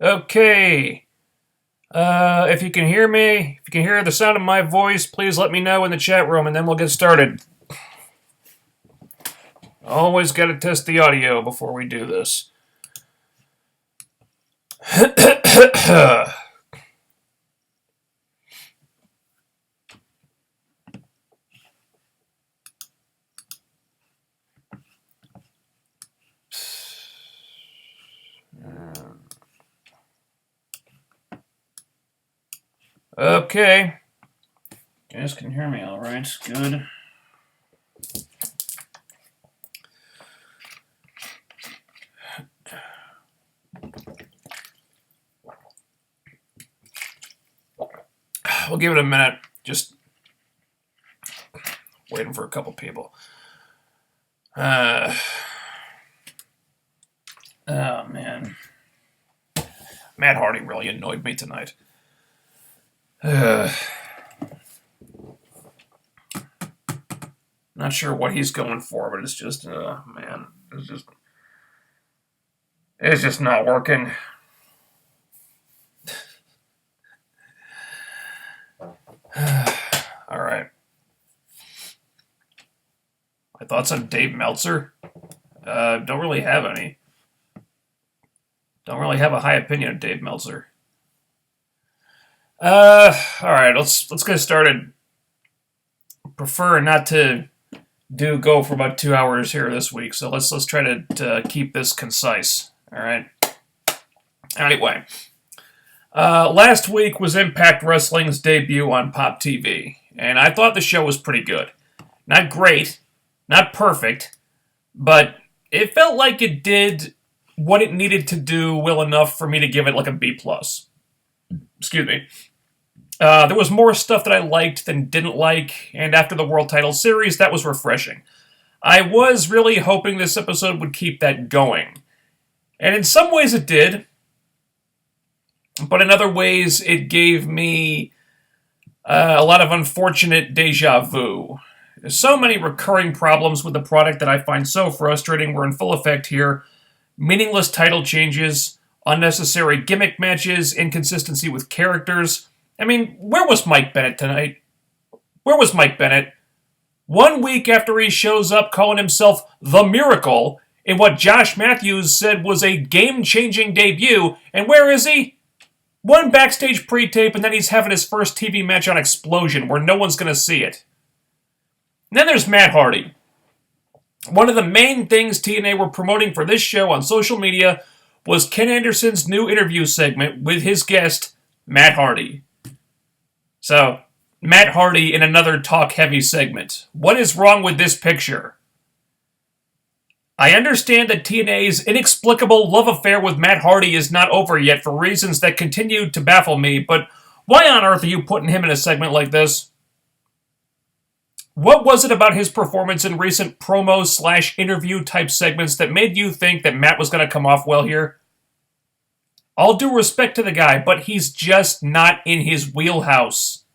Okay. If you can hear me, if you can hear the sound of my voice, please let me know in the chat room and then we'll get started. Always gotta test the audio before we do this. Okay. You guys can hear me all right. Good. We'll give it a minute. Just waiting for a couple people. Oh, man. Matt Hardy really annoyed me tonight. Not sure what he's going for, but it's just, man, it's just not working. All right. My thoughts on Dave Meltzer? Don't really have any. Don't really have a high opinion of Dave Meltzer. All right, let's get started. Prefer not to go for about 2 hours here this week, so let's try to keep this concise. All right. Anyway, last week was Impact Wrestling's debut on Pop TV, and I thought the show was pretty good. Not great, not perfect, but it felt like it did what it needed to do well enough for me to give it like a B+. Excuse me. There was more stuff that I liked than didn't like, and after the World Title Series, that was refreshing. I was really hoping this episode would keep that going. And in some ways it did, but in other ways it gave me a lot of unfortunate deja vu. So many recurring problems with the product that I find so frustrating were in full effect here. Meaningless title changes, unnecessary gimmick matches, inconsistency with characters. I mean, where was Mike Bennett tonight? Where was Mike Bennett? 1 week after he shows up calling himself The Miracle in what Josh Matthews said was a game-changing debut, and where is he? One backstage pre-tape, and then he's having his first TV match on Explosion, where no one's going to see it. And then there's Matt Hardy. One of the main things TNA were promoting for this show on social media was Ken Anderson's new interview segment with his guest, Matt Hardy. So, Matt Hardy in another talk-heavy segment. What is wrong with this picture? I understand that TNA's inexplicable love affair with Matt Hardy is not over yet for reasons that continue to baffle me, but why on earth are you putting him in a segment like this? What was it about his performance in recent promo/interview type segments that made you think that Matt was going to come off well here? All due respect to the guy, but he's just not in his wheelhouse.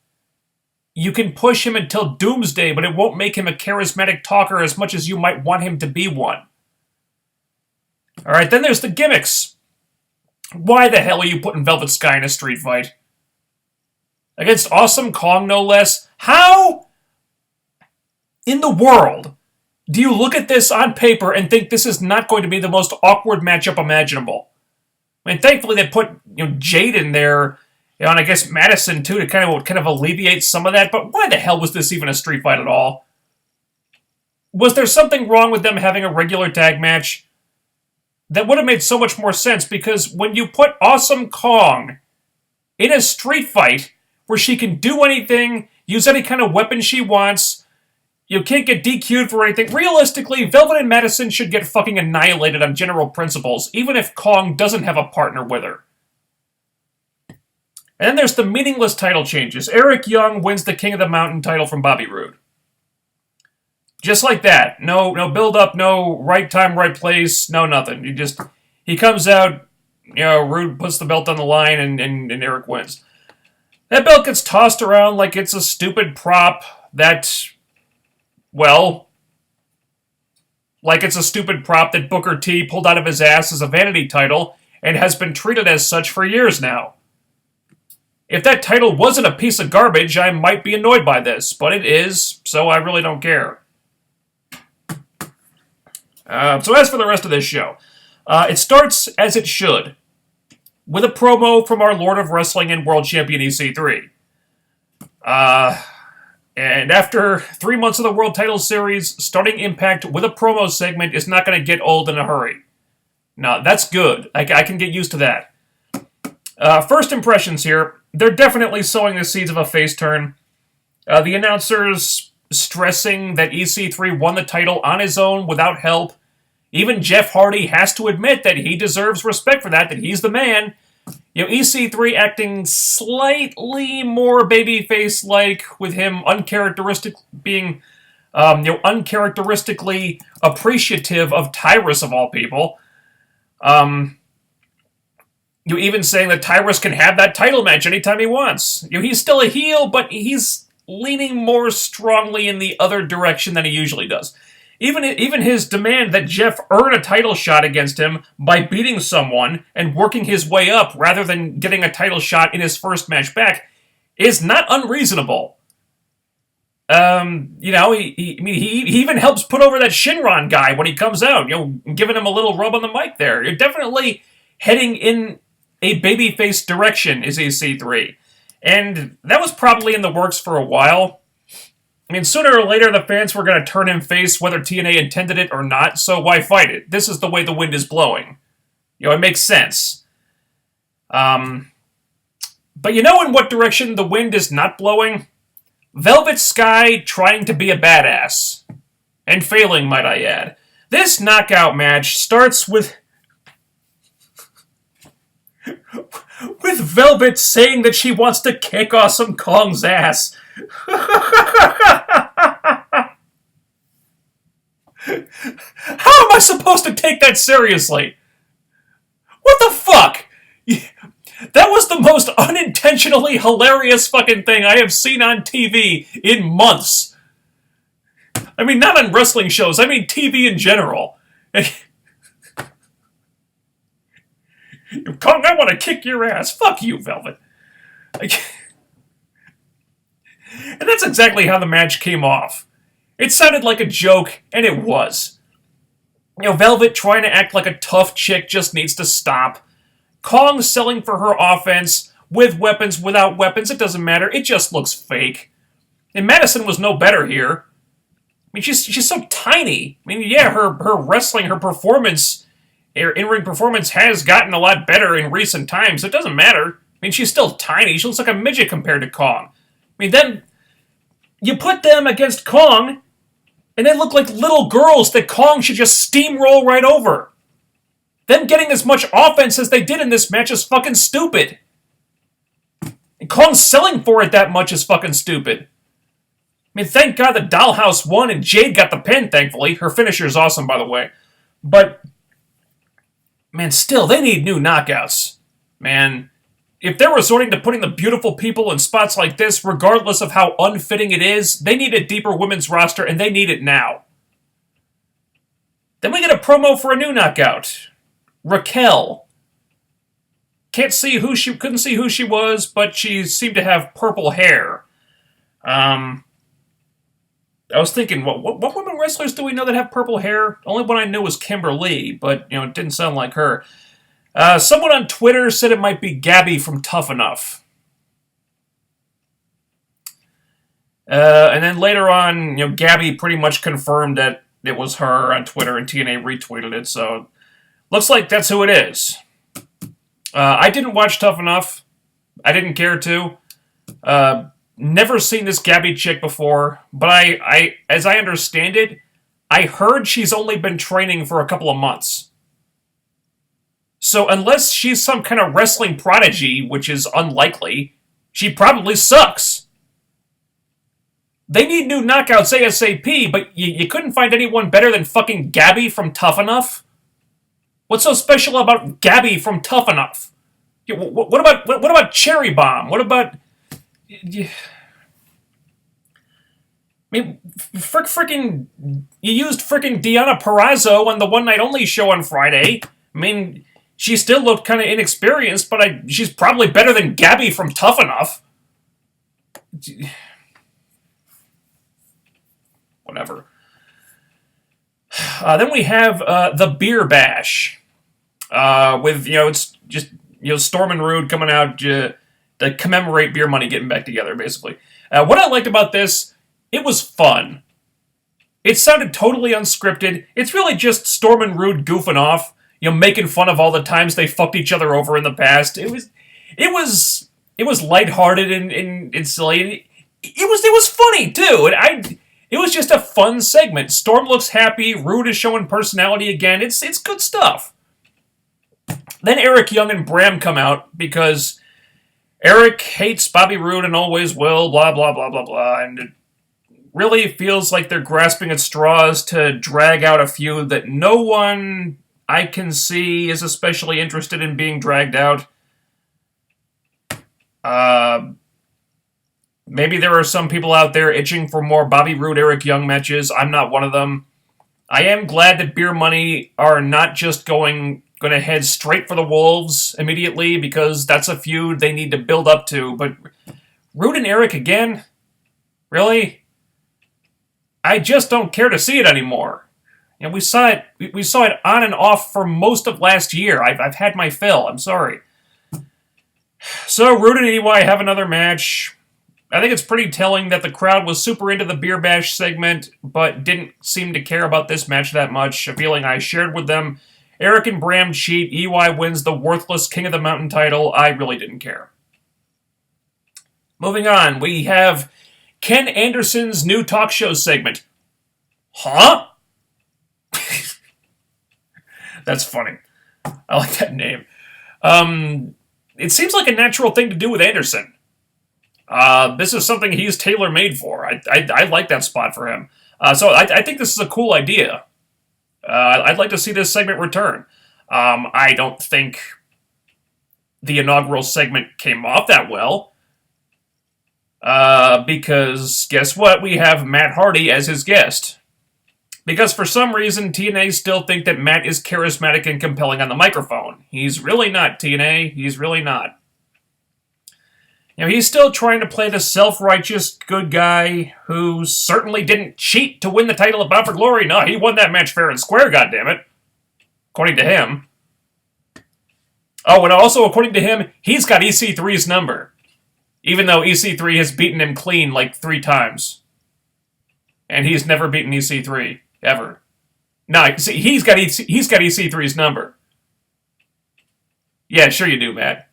You can push him until doomsday, but it won't make him a charismatic talker as much as you might want him to be one. Alright, then there's the gimmicks. Why the hell are you putting Velvet Sky in a street fight? Against Awesome Kong, no less? How in the world do you look at this on paper and think this is not going to be the most awkward matchup imaginable? I mean, thankfully they put Jade in there, and I guess Madison too to kind of alleviate some of that. But why the hell was this even a street fight at all? Was there something wrong with them having a regular tag match? That would have made so much more sense, because when you put Awesome Kong in a street fight where she can do anything, use any kind of weapon she wants, you can't get DQ'd for anything. Realistically, Velvet and Madison should get fucking annihilated on general principles, even if Kong doesn't have a partner with her. And then there's the meaningless title changes. Eric Young wins the King of the Mountain title from Bobby Roode. Just like that. No build-up, no right time, right place, no nothing. He comes out, Roode puts the belt on the line, and Eric wins. That belt gets tossed around like it's a stupid prop that, well, like it's a stupid prop that Booker T pulled out of his ass as a vanity title, and has been treated as such for years now. If that title wasn't a piece of garbage, I might be annoyed by this, but it is, so I really don't care. So as for the rest of this show, it starts as it should, with a promo from our Lord of Wrestling and World Champion EC3. And after 3 months of the World Title Series, starting Impact with a promo segment is not going to get old in a hurry. No, that's good. I can get used to that. First impressions here, they're definitely sowing the seeds of a face turn. The announcers stressing that EC3 won the title on his own without help. Even Jeff Hardy has to admit that he deserves respect for that he's the man. EC3 acting slightly more babyface-like, with him being uncharacteristically appreciative of Tyrus of all people. Even saying that Tyrus can have that title match anytime he wants. He's still a heel, but he's leaning more strongly in the other direction than he usually does. Even his demand that Jeff earn a title shot against him by beating someone and working his way up rather than getting a title shot in his first match back is not unreasonable. He even helps put over that Shinron guy when he comes out, giving him a little rub on the mic there. You're definitely heading in a babyface direction, is EC3. And that was probably in the works for a while. Sooner or later, the fans were going to turn him face, whether TNA intended it or not, so why fight it? This is the way the wind is blowing. It makes sense. But in what direction the wind is not blowing? Velvet Sky trying to be a badass. And failing, might I add. This knockout match starts with Velvet saying that she wants to kick Awesome Kong's ass. How am I supposed to take that seriously? What the fuck? That was the most unintentionally hilarious fucking thing I have seen on TV in months. Not on wrestling shows, TV in general. Kong, I want to kick your ass. Fuck you, Velvet. And that's exactly how the match came off. It sounded like a joke, and it was. Velvet trying to act like a tough chick just needs to stop. Kong selling for her offense, with weapons, without weapons, it doesn't matter. It just looks fake. And Madison was no better here. She's so tiny. Her wrestling, her performance, her in-ring performance has gotten a lot better in recent times. It doesn't matter. She's still tiny. She looks like a midget compared to Kong. Then you put them against Kong, and they look like little girls that Kong should just steamroll right over. Them getting as much offense as they did in this match is fucking stupid. And Kong selling for it that much is fucking stupid. Thank God the Dollhouse won and Jade got the pin, thankfully. Her finisher's awesome, by the way. But still, they need new knockouts. If they're resorting to putting the beautiful people in spots like this, regardless of how unfitting it is, they need a deeper women's roster, and they need it now. Then we get a promo for a new knockout. Raquel. Couldn't see who she was, but she seemed to have purple hair. I was thinking, what women wrestlers do we know that have purple hair? Only one I knew was Kimberly, but it didn't sound like her. Someone on Twitter said it might be Gabby from Tough Enough. And then later on, Gabby pretty much confirmed that it was her on Twitter, and TNA retweeted it, so looks like that's who it is. I didn't watch Tough Enough. I didn't care to. Never seen this Gabby chick before, but I as I understand it, I heard she's only been training for a couple of months. So unless she's some kind of wrestling prodigy, which is unlikely, she probably sucks. They need new knockouts ASAP, but you couldn't find anyone better than fucking Gabby from Tough Enough? What's so special about Gabby from Tough Enough? What about Cherry Bomb? What about... you used frickin' Deonna Purrazzo on the One Night Only show on Friday. She still looked kind of inexperienced, but she's probably better than Gabby from Tough Enough. Whatever. Then we have the Beer Bash. With, it's just, Storm and Rude coming out to commemorate beer money getting back together, basically. What I liked about this, it was fun. It sounded totally unscripted. It's really just Storm and Rude goofing off, making fun of all the times they fucked each other over in the past. It was lighthearted and silly. It was funny too. It was just a fun segment. Storm looks happy. Rude is showing personality again. It's good stuff. Then Eric Young and Bram come out because Eric hates Bobby Roode and always will. Blah blah blah blah blah. And it really feels like they're grasping at straws to drag out a feud that no one I can see is especially interested in being dragged out. Maybe there are some people out there itching for more Bobby Roode, Eric Young matches. I'm not one of them. I am glad that Beer Money are not just going to head straight for the Wolves immediately, because that's a feud they need to build up to. But Roode and Eric again? Really? I just don't care to see it anymore. We saw it on and off for most of last year. I've had my fill. I'm sorry. So Roode and EY have another match. I think it's pretty telling that the crowd was super into the Beer Bash segment, but didn't seem to care about this match that much, a feeling I shared with them. Eric and Bram cheat. EY wins the worthless King of the Mountain title. I really didn't care. Moving on, we have Ken Anderson's new talk show segment. Huh? That's funny. I like that name. It seems like a natural thing to do with Anderson. This is something he's tailor-made for. I like that spot for him. So I think this is a cool idea. I'd like to see this segment return. I don't think the inaugural segment came off that well. Because guess what? We have Matt Hardy as his guest. Because for some reason, TNA still think that Matt is charismatic and compelling on the microphone. He's really not, TNA. He's really not. He's still trying to play the self-righteous good guy who certainly didn't cheat to win the title of Bound for Glory. No, he won that match fair and square, goddammit. According to him. Oh, and also, according to him, he's got EC3's number. Even though EC3 has beaten him clean like 3 times. And he's never beaten EC3, ever. No, see, he's got EC3's number. Yeah, sure you do, Matt.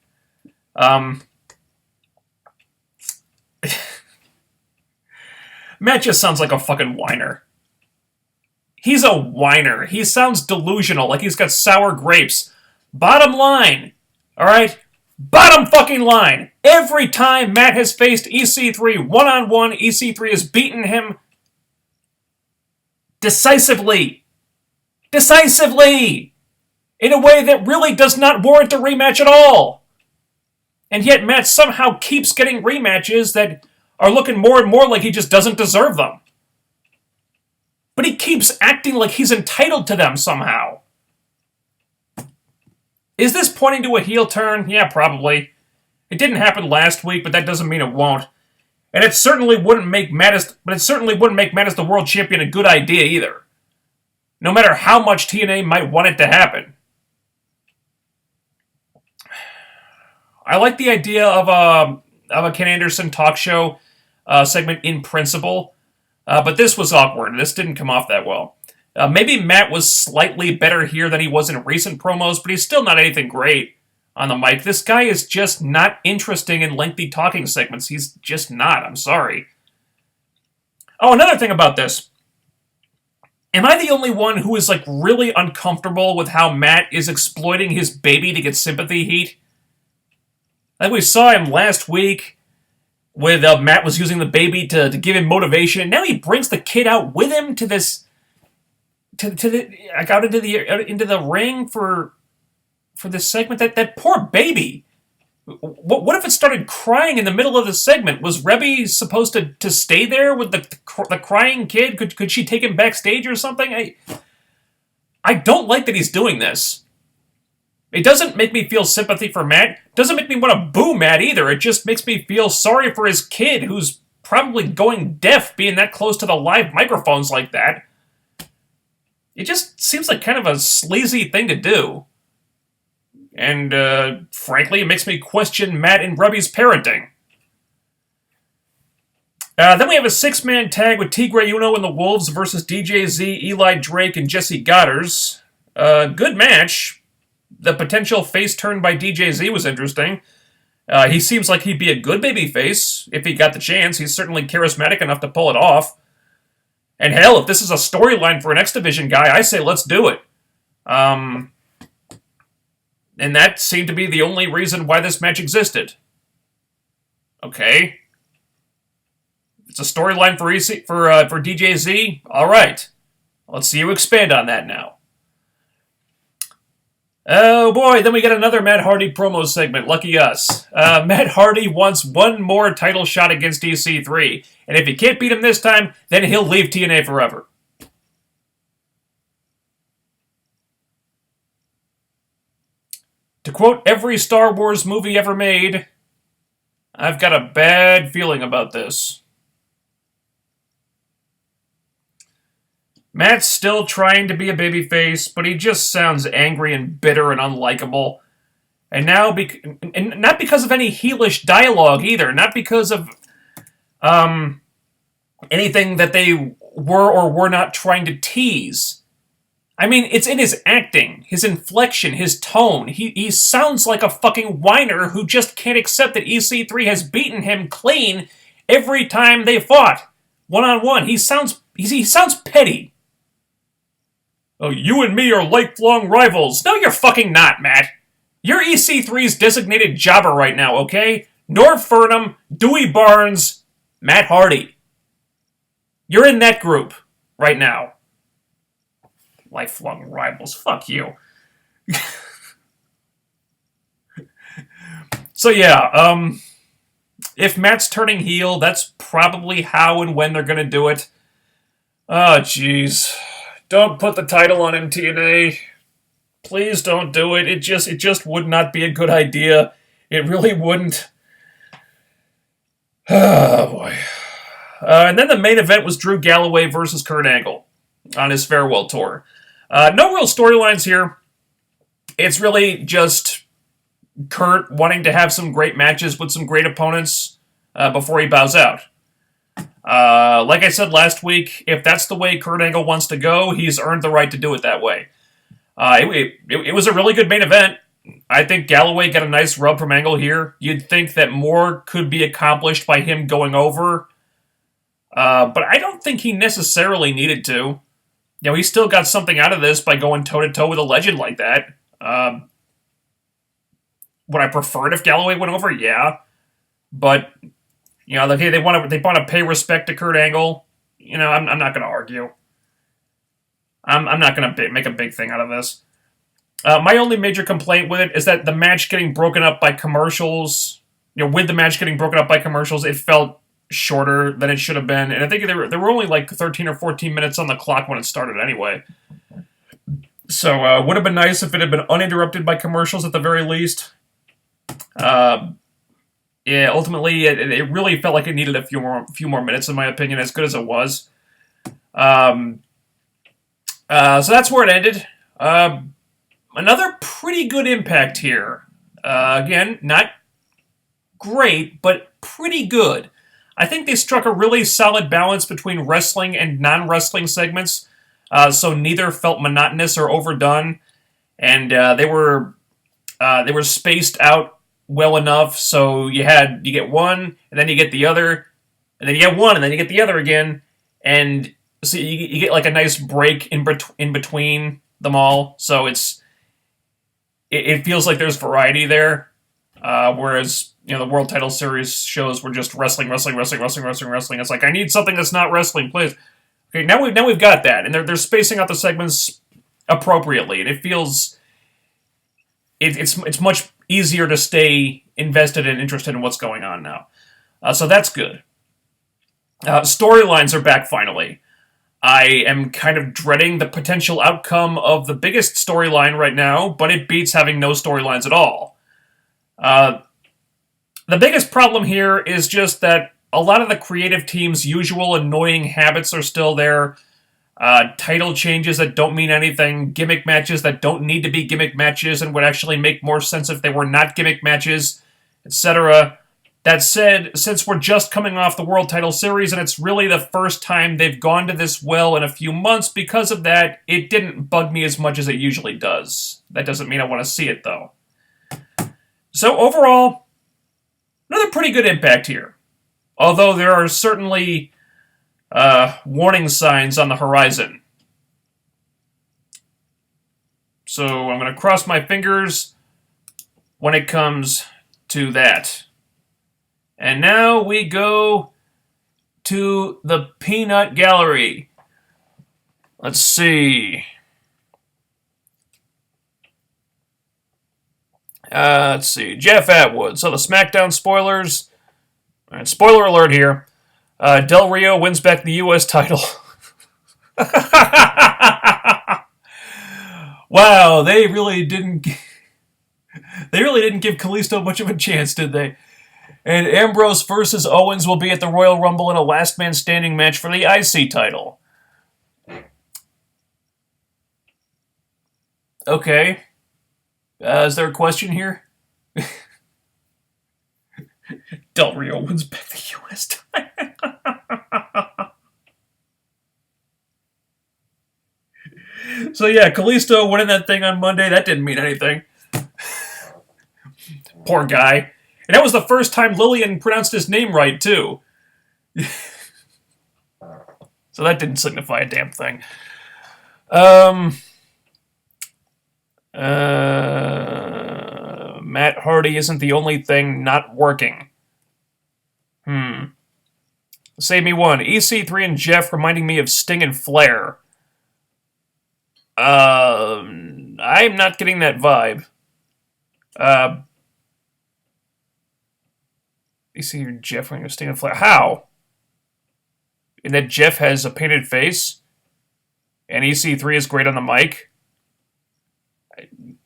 Matt just sounds like a fucking whiner. He's a whiner. He sounds delusional, like he's got sour grapes. Bottom line, alright? Bottom fucking line. Every time Matt has faced EC3 one-on-one, EC3 has beaten him decisively. Decisively! In a way that really does not warrant a rematch at all. And yet Matt somehow keeps getting rematches that are looking more and more like he just doesn't deserve them. But he keeps acting like he's entitled to them somehow. Is this pointing to a heel turn? Yeah, probably. It didn't happen last week, but that doesn't mean it won't. And it certainly wouldn't make Matt as the world champion a good idea either. No matter how much TNA might want it to happen. I like the idea of a Ken Anderson talk show segment in principle, but this was awkward. This didn't come off that well. Maybe Matt was slightly better here than he was in recent promos, but he's still not anything great on the mic. This guy is just not interesting in lengthy talking segments. He's just not. I'm sorry. Oh, another thing about this. Am I the only one who is really uncomfortable with how Matt is exploiting his baby to get sympathy heat? Like we saw him last week with Matt was using the baby to give him motivation. Now he brings the kid out with him to this out into the ring for this segment. That poor baby. What if it started crying in the middle of the segment? Was Rebby supposed to stay there with the crying kid? Could she take him backstage or something? I don't like that he's doing this. It doesn't make me feel sympathy for Matt. It doesn't make me want to boo Matt either. It just makes me feel sorry for his kid, who's probably going deaf being that close to the live microphones like that. It just seems like kind of a sleazy thing to do. And, frankly, it makes me question Matt and Rubby's parenting. Then we have a 6-man tag with Tigre Uno and the Wolves versus DJ Z, Eli Drake, and Jesse Godders. Good match. The potential face turn by DJ Z was interesting. He seems like he'd be a good babyface if he got the chance. He's certainly charismatic enough to pull it off. And hell, if this is a storyline for an X Division guy, I say let's do it. And that seemed to be the only reason why this match existed. Okay. It's a storyline for DJ Z. All right. Let's see you expand on that now. Oh boy, then we get another Matt Hardy promo segment. Lucky us. Matt Hardy wants one more title shot against EC3, and if he can't beat him this time, then he'll leave TNA forever. To quote every Star Wars movie ever made, I've got a bad feeling about this. Matt's still trying to be a babyface, but he just sounds angry and bitter and unlikable. And now, and not because of any heelish dialogue either, not because of anything that they were or were not trying to tease. I mean, it's in his acting, his inflection, his tone. He sounds like a fucking whiner who just can't accept that EC3 has beaten him clean every time they fought, one-on-one. He sounds petty. Oh, you and me are lifelong rivals. No, you're fucking not, Matt. You're EC3's designated jobber right now, okay? Norv Furnham, Dewey Barnes, Matt Hardy. You're in that group right now. Lifelong rivals. Fuck you. So yeah, if Matt's turning heel, that's probably how and when they're gonna do it. Oh, jeez. Don't put the title on him, TNA. Please don't do it. It just would not be a good idea. It really wouldn't. Oh, boy. And then the main event was Drew Galloway versus Kurt Angle on his farewell tour. No real storylines here. It's really just Kurt wanting to have some great matches with some great opponents before he bows out. Like I said last week, if that's the way Kurt Angle wants to go, he's earned the right to do it that way. It was a really good main event. I think Galloway got a nice rub from Angle here. You'd think that more could be accomplished by him going over, but I don't think he necessarily needed to. You know, he still got something out of this by going toe-to-toe with a legend like that. Would I prefer it if Galloway went over? Yeah. But, you know, like, hey, they want to pay respect to Kurt Angle. You know, I'm not going to argue. I'm not going to make a big thing out of this. My only major complaint with it is that the match getting broken up by commercials, you know, with the match getting broken up by commercials, it felt shorter than it should have been. And I think there were only like 13 or 14 minutes on the clock when it started anyway. So would have been nice if it had been uninterrupted by commercials at the very least. Yeah, ultimately, it really felt like it needed a few more minutes, in my opinion, as good as it was. So that's where it ended. Another pretty good Impact here. Again, not great, but pretty good. I think they struck a really solid balance between wrestling and non-wrestling segments, so neither felt monotonous or overdone, and they were spaced out well enough, so you get one, and then you get the other, and then you get one, and then you get the other again, and so you get like a nice break in between them all, so it feels like there's variety there, whereas, you know, the World Title Series shows were just wrestling. It's like, I need something that's not wrestling, please. Okay, now we've got that, and they're spacing out the segments appropriately, and it feels it's much easier to stay invested and interested in what's going on now. So that's good. Storylines are back finally. I am kind of dreading the potential outcome of the biggest storyline right now, but it beats having no storylines at all. The biggest problem here is just that a lot of the creative team's usual annoying habits are still there. Title changes that don't mean anything, gimmick matches that don't need to be gimmick matches and would actually make more sense if they were not gimmick matches, etc. That said, since we're just coming off the World Title Series and it's really the first time they've gone to this well in a few months, because of that, it didn't bug me as much as it usually does. That doesn't mean I want to see it, though. So overall, another pretty good Impact here. Although there are certainly warning signs on the horizon. So I'm going to cross my fingers when it comes to that. And now we go to the Peanut Gallery. Let's see. Jeff Atwood. So the SmackDown spoilers. All right, spoiler alert here. Del Rio wins back the U.S. title. Wow, they really didn't give Kalisto much of a chance, did they? And Ambrose versus Owens will be at the Royal Rumble in a last man standing match for the IC title. Okay. Is there a question here? Del Rio wins back the U.S. title. So yeah, Kalisto winning that thing on Monday, that didn't mean anything. Poor guy. And that was the first time Lillian pronounced his name right, too. So that didn't signify a damn thing. Matt Hardy isn't the only thing not working. Save me one. EC3 and Jeff reminding me of Sting and Flair. I'm not getting that vibe. EC3 and Jeff reminding me of Sting and Flair. How? And that Jeff has a painted face? And EC3 is great on the mic? Rey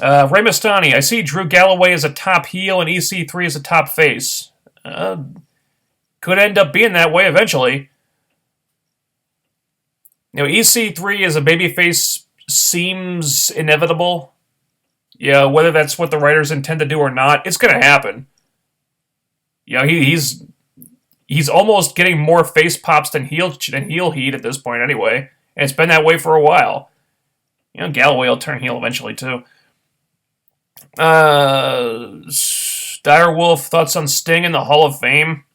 Mysterio, I see Drew Galloway as a top heel and EC3 as a top face. Could end up being that way eventually. You know, EC3 as a babyface seems inevitable. Yeah, whether that's what the writers intend to do or not, it's going to happen. You know, he's almost getting more face pops than heel heat at this point anyway. And it's been that way for a while. You know, Galloway will turn heel eventually too. Direwolf, thoughts on Sting in the Hall of Fame?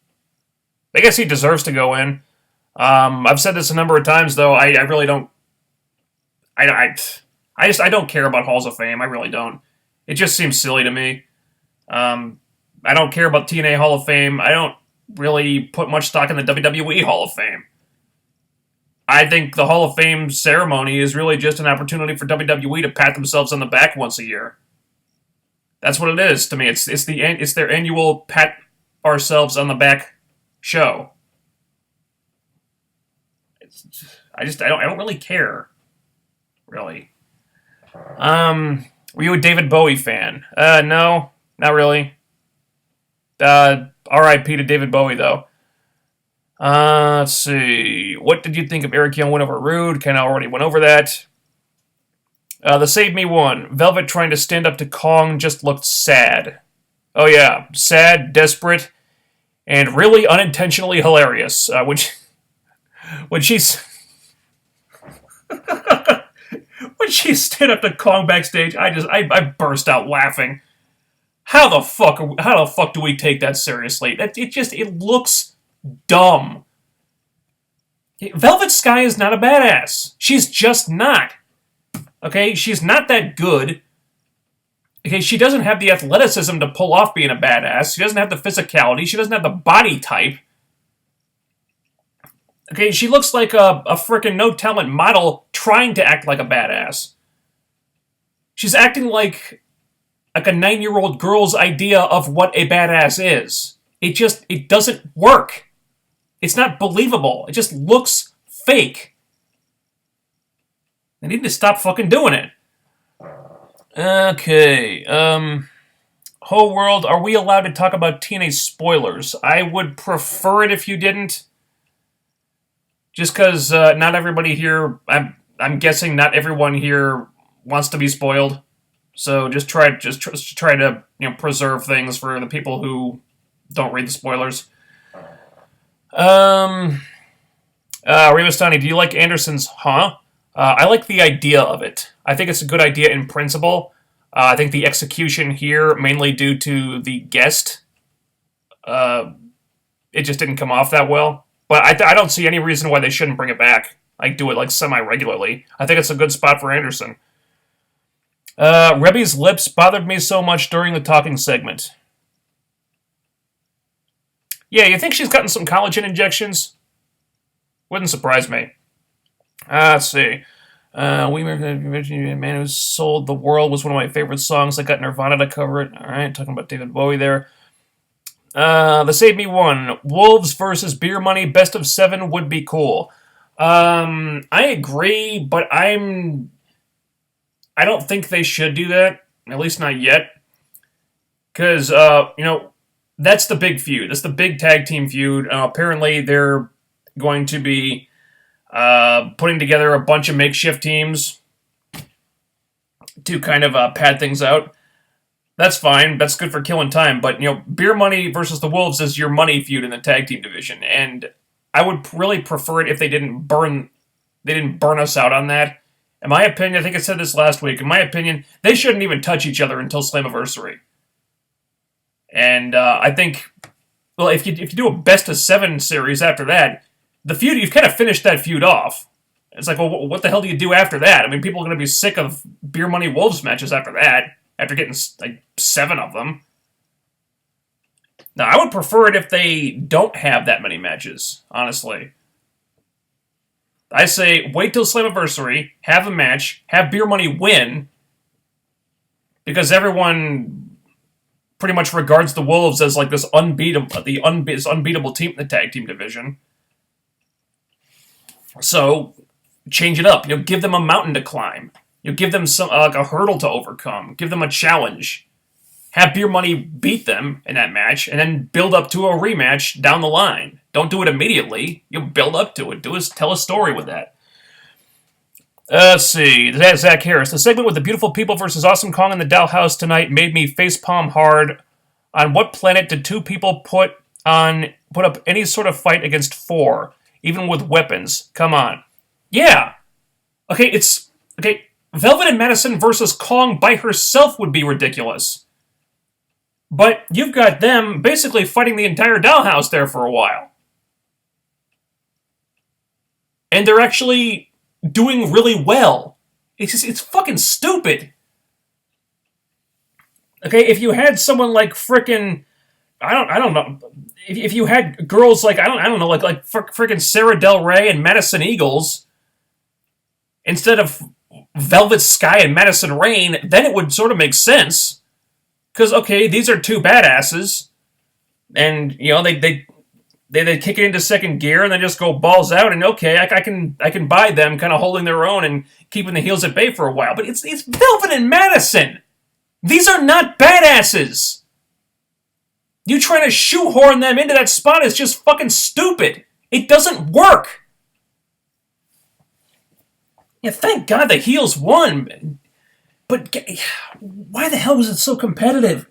I guess he deserves to go in. I've said this a number of times, though. I really don't. I don't care about Halls of Fame. I really don't. It just seems silly to me. I don't care about TNA Hall of Fame. I don't really put much stock in the WWE Hall of Fame. I think the Hall of Fame ceremony is really just an opportunity for WWE to pat themselves on the back once a year. That's what it is to me. It's their annual pat ourselves on the back show. I don't really care. Really. Were you a David Bowie fan? No, not really. R.I.P. to David Bowie, though. Let's see. What did you think of Eric Young win over Rude? Ken already went over that. The Save Me one. Velvet trying to stand up to Kong just looked sad. Oh yeah, sad, desperate, and really unintentionally hilarious. When she's when she stood up to Kong backstage, I burst out laughing. How the fuck do we take that seriously? It looks dumb. Velvet Sky is not a badass. She's just not. Okay, she's not that good. Okay, she doesn't have the athleticism to pull off being a badass. She doesn't have the physicality. She doesn't have the body type. Okay, she looks like a frickin' no-talent model trying to act like a badass. She's acting like a 9-year-old girl's idea of what a badass is. It doesn't work. It's not believable. It just looks fake. They need to stop fucking doing it. Okay, Whole World, are we allowed to talk about TNA spoilers? I would prefer it if you didn't. Just because not everybody here, I'm guessing not everyone here wants to be spoiled. So just try to preserve things for the people who don't read the spoilers. Rimastani, do you like Anderson's I like the idea of it. I think it's a good idea in principle. I think the execution here, mainly due to the guest, it just didn't come off that well. But I don't see any reason why they shouldn't bring it back. Do it semi-regularly. I think it's a good spot for Anderson. Rebby's lips bothered me so much during the talking segment. Yeah, you think she's gotten some collagen injections? Wouldn't surprise me. Let's see. We Man Who Sold the World was one of my favorite songs. I got Nirvana to cover it. Alright, talking about David Bowie there. The Save Me One. Wolves versus Beer Money. Best of 7 would be cool. I agree, but I don't think they should do that. At least not yet. Because, that's the big feud. That's the big tag team feud. Apparently, they're going to be putting together a bunch of makeshift teams to kind of pad things out. That's fine. That's good for killing time. But, Beer Money versus the Wolves is your money feud in the tag team division. And I would really prefer it if they didn't burn us out on that. In my opinion, I think I said this last week, in my opinion, they shouldn't even touch each other until Slammiversary. And I think, well, if you do a best of 7 series after that, the feud, you've kind of finished that feud off. It's like, well, what the hell do you do after that? I mean, people are going to be sick of Beer Money Wolves matches after that, after getting 7 of them. Now, I would prefer it if they don't have that many matches, honestly. I say, wait till Slammiversary, have a match, have Beer Money win, because everyone pretty much regards the Wolves as this unbeatable team in the tag team division. So, change it up. Give them a mountain to climb. Give them some a hurdle to overcome. Give them a challenge. Have Beer Money beat them in that match, and then build up to a rematch down the line. Don't do it immediately. You build up to it. Tell a story with that. Let's see. Zach Harris. The segment with the Beautiful People versus Awesome Kong in the Dollhouse tonight made me facepalm hard. On what planet did 2 people put up any sort of fight against 4, even with weapons? Come on. Yeah. Okay, Velvet and Madison versus Kong by herself would be ridiculous. But you've got them basically fighting the entire Dollhouse there for a while. And they're actually doing really well. It's fucking stupid. Okay, if you had someone like frickin', I don't know, if you had girls like, I don't know, like frickin' Sarah Del Rey and Madison Eagles, instead of Velvet Sky and Madison Rain, then it would sort of make sense. Because, okay, these are 2 badasses, and, they kick it into second gear, and they just go balls out, and okay, I can buy them kind of holding their own and keeping the heels at bay for a while. But it's Velvet and Madison! These are not badasses! You trying to shoehorn them into that spot is just fucking stupid! It doesn't work! Yeah, thank God the heels won! But why the hell was it so competitive?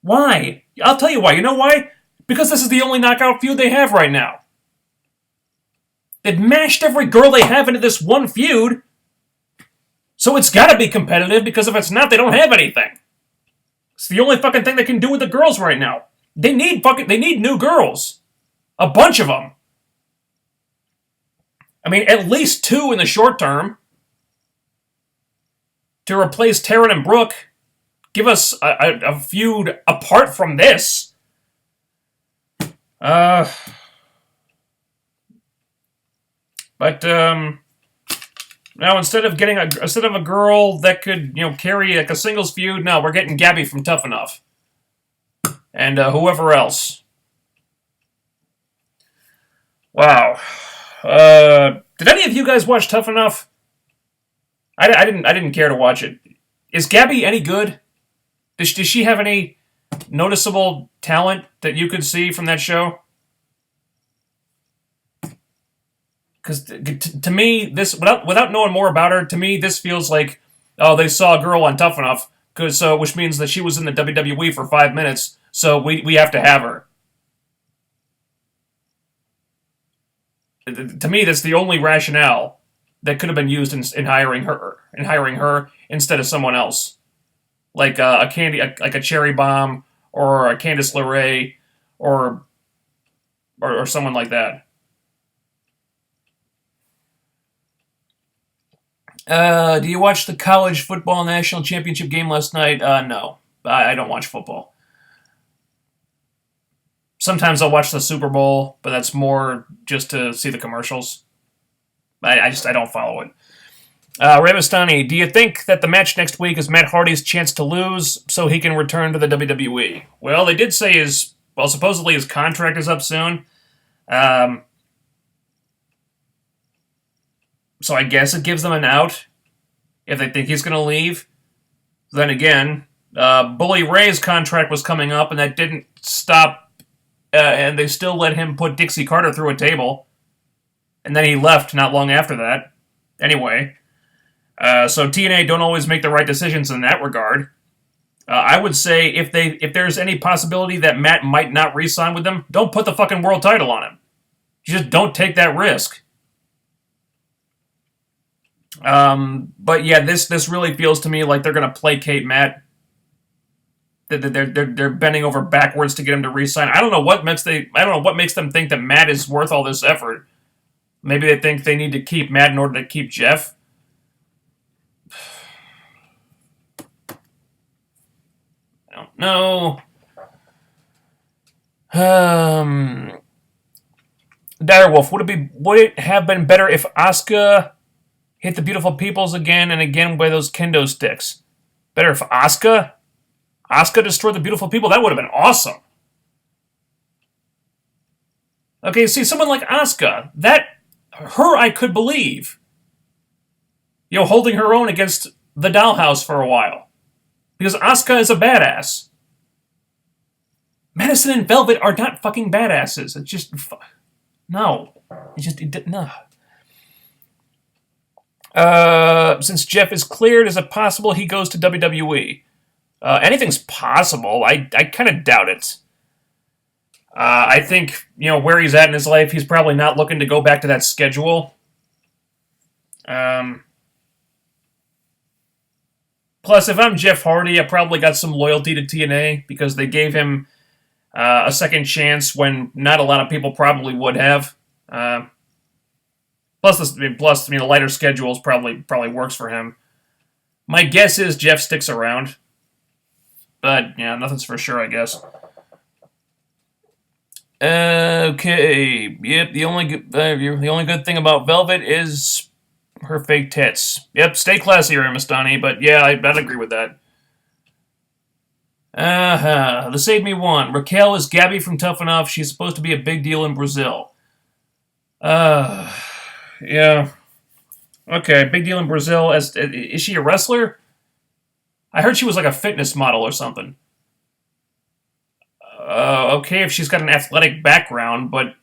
Why? I'll tell you why. You know why? Because this is the only knockout feud they have right now. They've mashed every girl they have into this one feud. So it's gotta be competitive, because if it's not, they don't have anything. It's the only fucking thing they can do with the girls right now. They need new girls. A bunch of them. I mean, at least 2 in the short term. To replace Taryn and Brooke, give us a feud apart from this. But now instead of a girl that could carry a singles feud, no, we're getting Gabby from Tough Enough, and whoever else. Wow. Did any of you guys watch Tough Enough? I didn't care to watch it. Is Gabby any good? Does she have any noticeable talent that you could see from that show? Because to me, this without knowing more about her, to me this feels like, oh, they saw a girl on Tough Enough, which means that she was in the WWE for 5 minutes, so we have to have her. To me, that's the only rationale that could have been used in hiring her instead of someone else, like like a Cherry Bomb or a Candice LeRae or someone like that. Do you watch the college football national championship game last night? No. I don't watch football. Sometimes I'll watch the Super Bowl, but that's more just to see the commercials. I don't follow it. Ramastani, do you think that the match next week is Matt Hardy's chance to lose so he can return to the WWE? Well, they did say supposedly his contract is up soon. So I guess it gives them an out if they think he's going to leave. Then again, Bully Ray's contract was coming up, and that didn't stop, and they still let him put Dixie Carter through a table. And then he left not long after that. Anyway, so TNA don't always make the right decisions in that regard. I would say if there's any possibility that Matt might not re-sign with them, don't put the fucking world title on him. You just don't take that risk. But yeah, this really feels to me like they're gonna placate Matt. They're bending over backwards to get him to re-sign. I don't know what makes them think that Matt is worth all this effort. Maybe they think they need to keep Matt in order to keep Jeff. I don't know. Direwolf, would it have been better if Asuka hit the beautiful peoples again and again with those kendo sticks? Better if Asuka destroyed the beautiful people? That would have been awesome. Okay, see, someone like Asuka, her I could believe. Holding her own against the Dollhouse for a while. Because Asuka is a badass. Madison and Velvet are not fucking badasses. It's just... No. No. Since Jeff is cleared, is it possible he goes to WWE? Anything's possible. I kind of doubt it. I think, where he's at in his life, he's probably not looking to go back to that schedule. Plus, if I'm Jeff Hardy, I probably got some loyalty to TNA because they gave him a second chance when not a lot of people probably would have. Plus, the lighter schedules probably works for him. My guess is Jeff sticks around. But, yeah, nothing's for sure, I guess. Okay. Yep, the only good thing about Velvet is her fake tits. Yep, stay classy, Ramastani, but yeah, I'd agree with that. The Save Me one. Raquel is Gabby from Tough Enough. She's supposed to be a big deal in Brazil. Yeah. Okay, big deal in Brazil. Is she a wrestler? I heard she was like a fitness model or something. Okay, if she's got an athletic background, but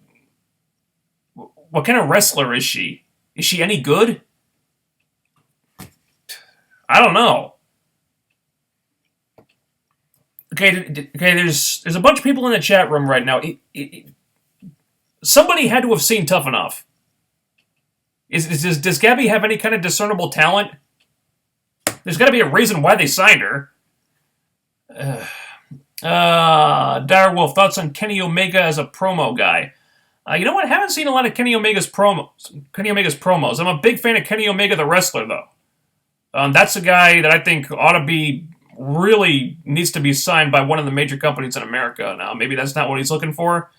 what kind of wrestler is she? Is she any good? I don't know. Okay, there's a bunch of people in the chat room right now. Somebody had to have seen Tough Enough. Does Gabby have any kind of discernible talent? There's got to be a reason why they signed her. Direwolf, thoughts on Kenny Omega as a promo guy? You know what? I haven't seen a lot of Kenny Omega's promos. I'm a big fan of Kenny Omega, the wrestler, though. That's a guy that I think really needs to be signed by one of the major companies in America. Now, maybe that's not what he's looking for,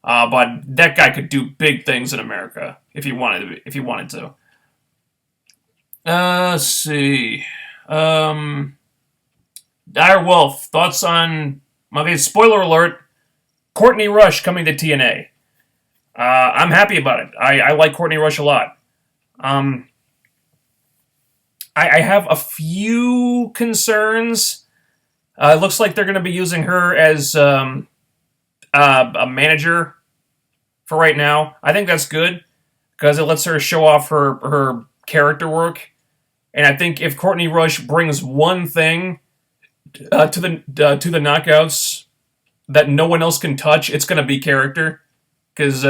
but that guy could do big things in America if he wanted to. Let's see. Direwolf, thoughts on... Okay, spoiler alert. Courtney Rush coming to TNA. I'm happy about it. I like Courtney Rush a lot. I have a few concerns. It looks like they're going to be using her as a manager for right now. I think that's good because it lets her show off her character work. And I think if Courtney Rush brings one thing to the Knockouts that no one else can touch, it's going to be character. Because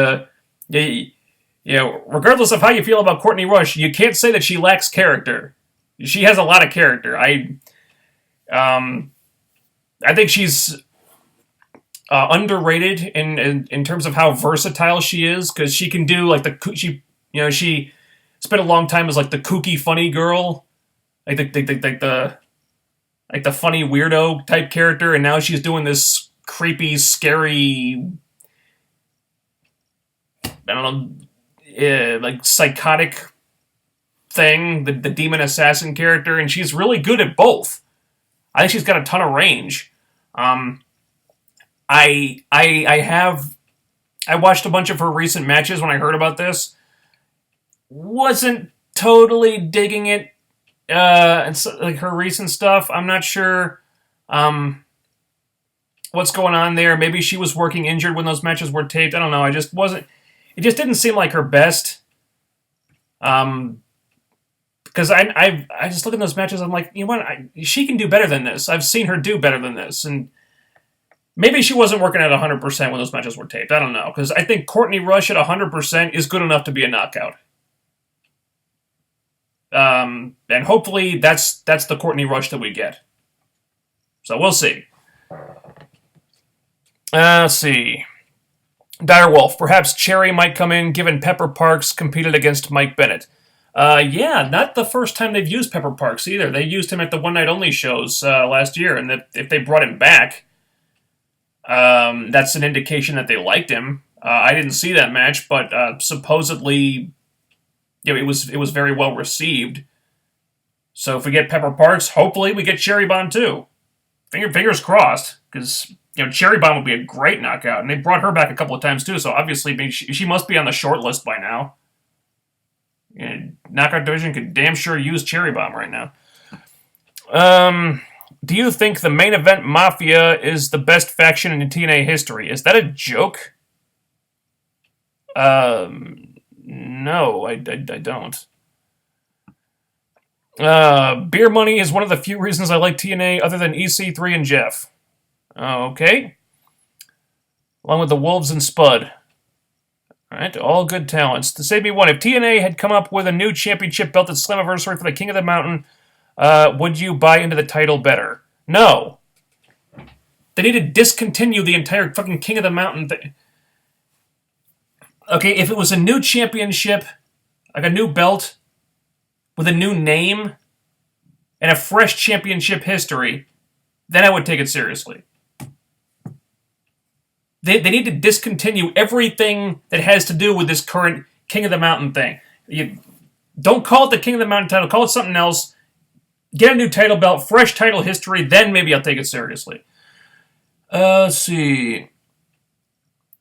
regardless of how you feel about Courtney Rush, you can't say that she lacks character. She has a lot of character. I think she's underrated in terms of how versatile she is, because she can do like she spent a long time as like the kooky funny girl, like the funny weirdo type character, and now she's doing this creepy, scary, I don't know, like psychotic thing, the demon assassin character, and she's really good at both. I think she's got a ton of range. I watched a bunch of her recent matches when I heard about this. Wasn't totally digging it. And so, like her recent stuff, I'm not sure what's going on there. Maybe she was working injured when those matches were taped. I don't know. It just didn't seem like her best. Because I just look at those matches, I'm like, you know what, she can do better than this. I've seen her do better than this, and maybe she wasn't working at 100% when those matches were taped. I don't know, because I think Courtney Rush at 100% is good enough to be a knockout. And hopefully that's the Courtney Rush that we get. So we'll see. Let's see. Direwolf, perhaps Cherry might come in, given Pepper Parks competed against Mike Bennett. Yeah, not the first time they've used Pepper Parks either. They used him at the One Night Only shows last year, and if they brought him back, that's an indication that they liked him. I didn't see that match, but supposedly, it was very well received. So if we get Pepper Parks, hopefully we get Cherry Bomb too. Fingers crossed, because Cherry Bomb would be a great knockout, and they brought her back a couple of times too. So obviously, she must be on the short list by now. Knockout division could damn sure use Cherry Bomb right now. Do you think the Main Event Mafia is the best faction in TNA history? Is that a joke? No, I don't. Beer Money is one of the few reasons I like TNA other than EC3 and Jeff. Okay. Along with the Wolves and Spud. Alright, all good talents. To save me one, if TNA had come up with a new championship belt at Slammiversary for the King of the Mountain, would you buy into the title better? No. They need to discontinue the entire fucking King of the Mountain thing. Okay, if it was a new championship, like a new belt, with a new name, and a fresh championship history, then I would take it seriously. They need to discontinue everything that has to do with this current King of the Mountain thing. You don't call it the King of the Mountain title, call it something else. Get a new title belt, fresh title history, then maybe I'll take it seriously. Let's see.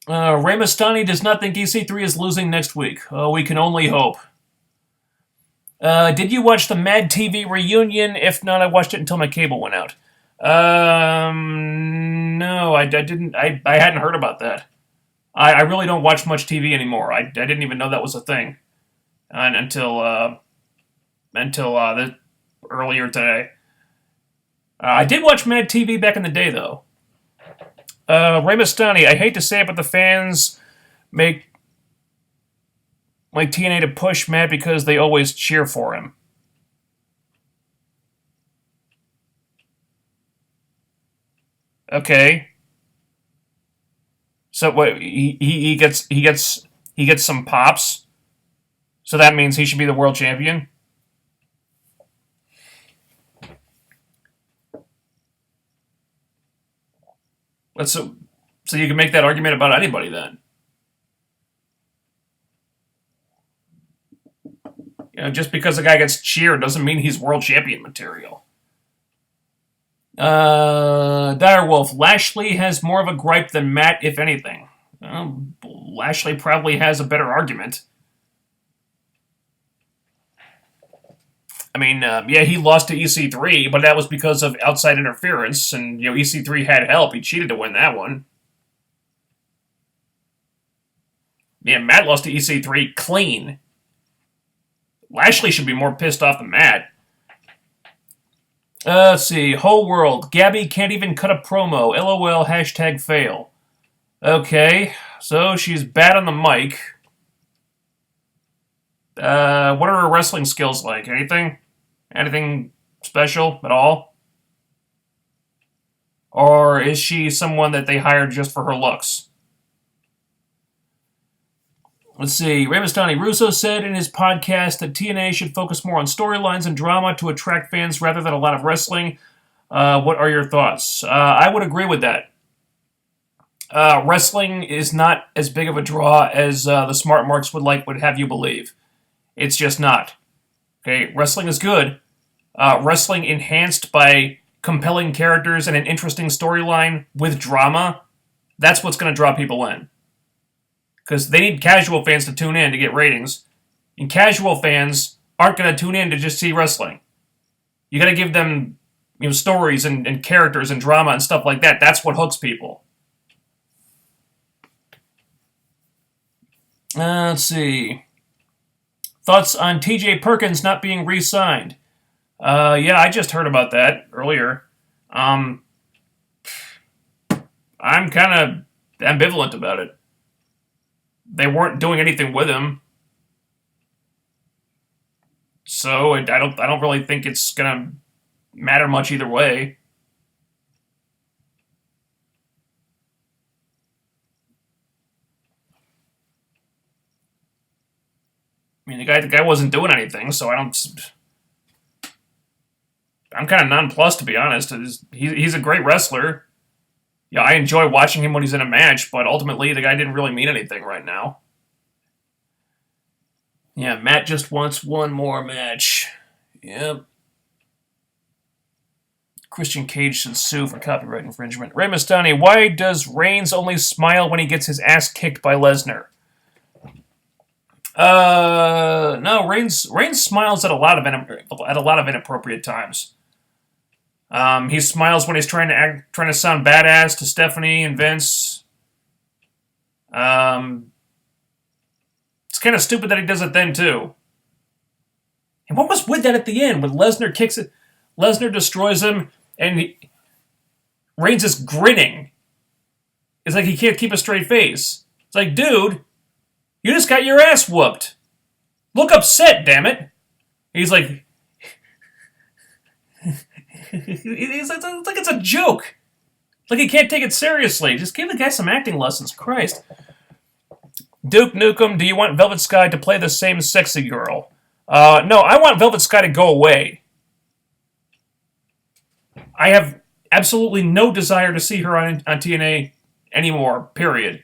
Ray Mastani does not think EC3 is losing next week. We can only hope. Did you watch the Mad TV reunion? If not, I watched it until my cable went out. No, I didn't. I hadn't heard about that. I really don't watch much TV anymore. I didn't even know that was a thing until earlier today. I did watch Mad TV back in the day, though. Ray Mastani, I hate to say it, but the fans make like TNA to push Matt because they always cheer for him. Okay. So what? He gets some pops. So that means he should be the world champion. So you can make that argument about anybody then. Just because a guy gets cheered doesn't mean he's world champion material. Direwolf, Lashley has more of a gripe than Matt, if anything. Lashley probably has a better argument. I mean, yeah, he lost to EC3, but that was because of outside interference, and, EC3 had help. He cheated to win that one. Yeah, Matt lost to EC3 clean. Lashley should be more pissed off than Matt. Let's see. Whole world. Gabby can't even cut a promo. LOL, hashtag fail. Okay, so she's bad on the mic. What are her wrestling skills like? Anything? Anything special at all? Or is she someone that they hired just for her looks? Let's see. Rey Mysterio Russo said in his podcast that TNA should focus more on storylines and drama to attract fans rather than a lot of wrestling. What are your thoughts? I would agree with that. Wrestling is not as big of a draw as the smart marks would have you believe. It's just not. Okay, wrestling is good. Wrestling enhanced by compelling characters and an interesting storyline with drama, that's what's going to draw people in. Because they need casual fans to tune in to get ratings. And casual fans aren't going to tune in to just see wrestling. You got to give them stories and characters and drama and stuff like that. That's what hooks people. Let's see. Thoughts on TJ Perkins not being re-signed? Yeah, I just heard about that earlier. I'm kind of ambivalent about it. They weren't doing anything with him, so I don't really think it's gonna matter much either way. I mean, the guy wasn't doing anything, so I'm kind of nonplussed, to be honest. He's a great wrestler. Yeah, I enjoy watching him when he's in a match, but ultimately the guy didn't really mean anything right now. Yeah, Matt just wants one more match. Yep. Christian Cage should sue for copyright infringement. Rey Mysterio, why does Reigns only smile when he gets his ass kicked by Lesnar? No, Reigns smiles at a lot of inappropriate times. He smiles when he's trying to sound badass to Stephanie and Vince. It's kind of stupid that he does it then too. And what was with that at the end when Lesnar kicks it? Lesnar destroys him, and Reigns is grinning. It's like he can't keep a straight face. It's like, dude, you just got your ass whooped. Look upset, damn it. He's like. It's like it's a joke. Like he can't take it seriously. Just give the guy some acting lessons. Christ. Duke Nukem, do you want Velvet Sky to play the same sexy girl? No, I want Velvet Sky to go away. I have absolutely no desire to see her on TNA anymore, period.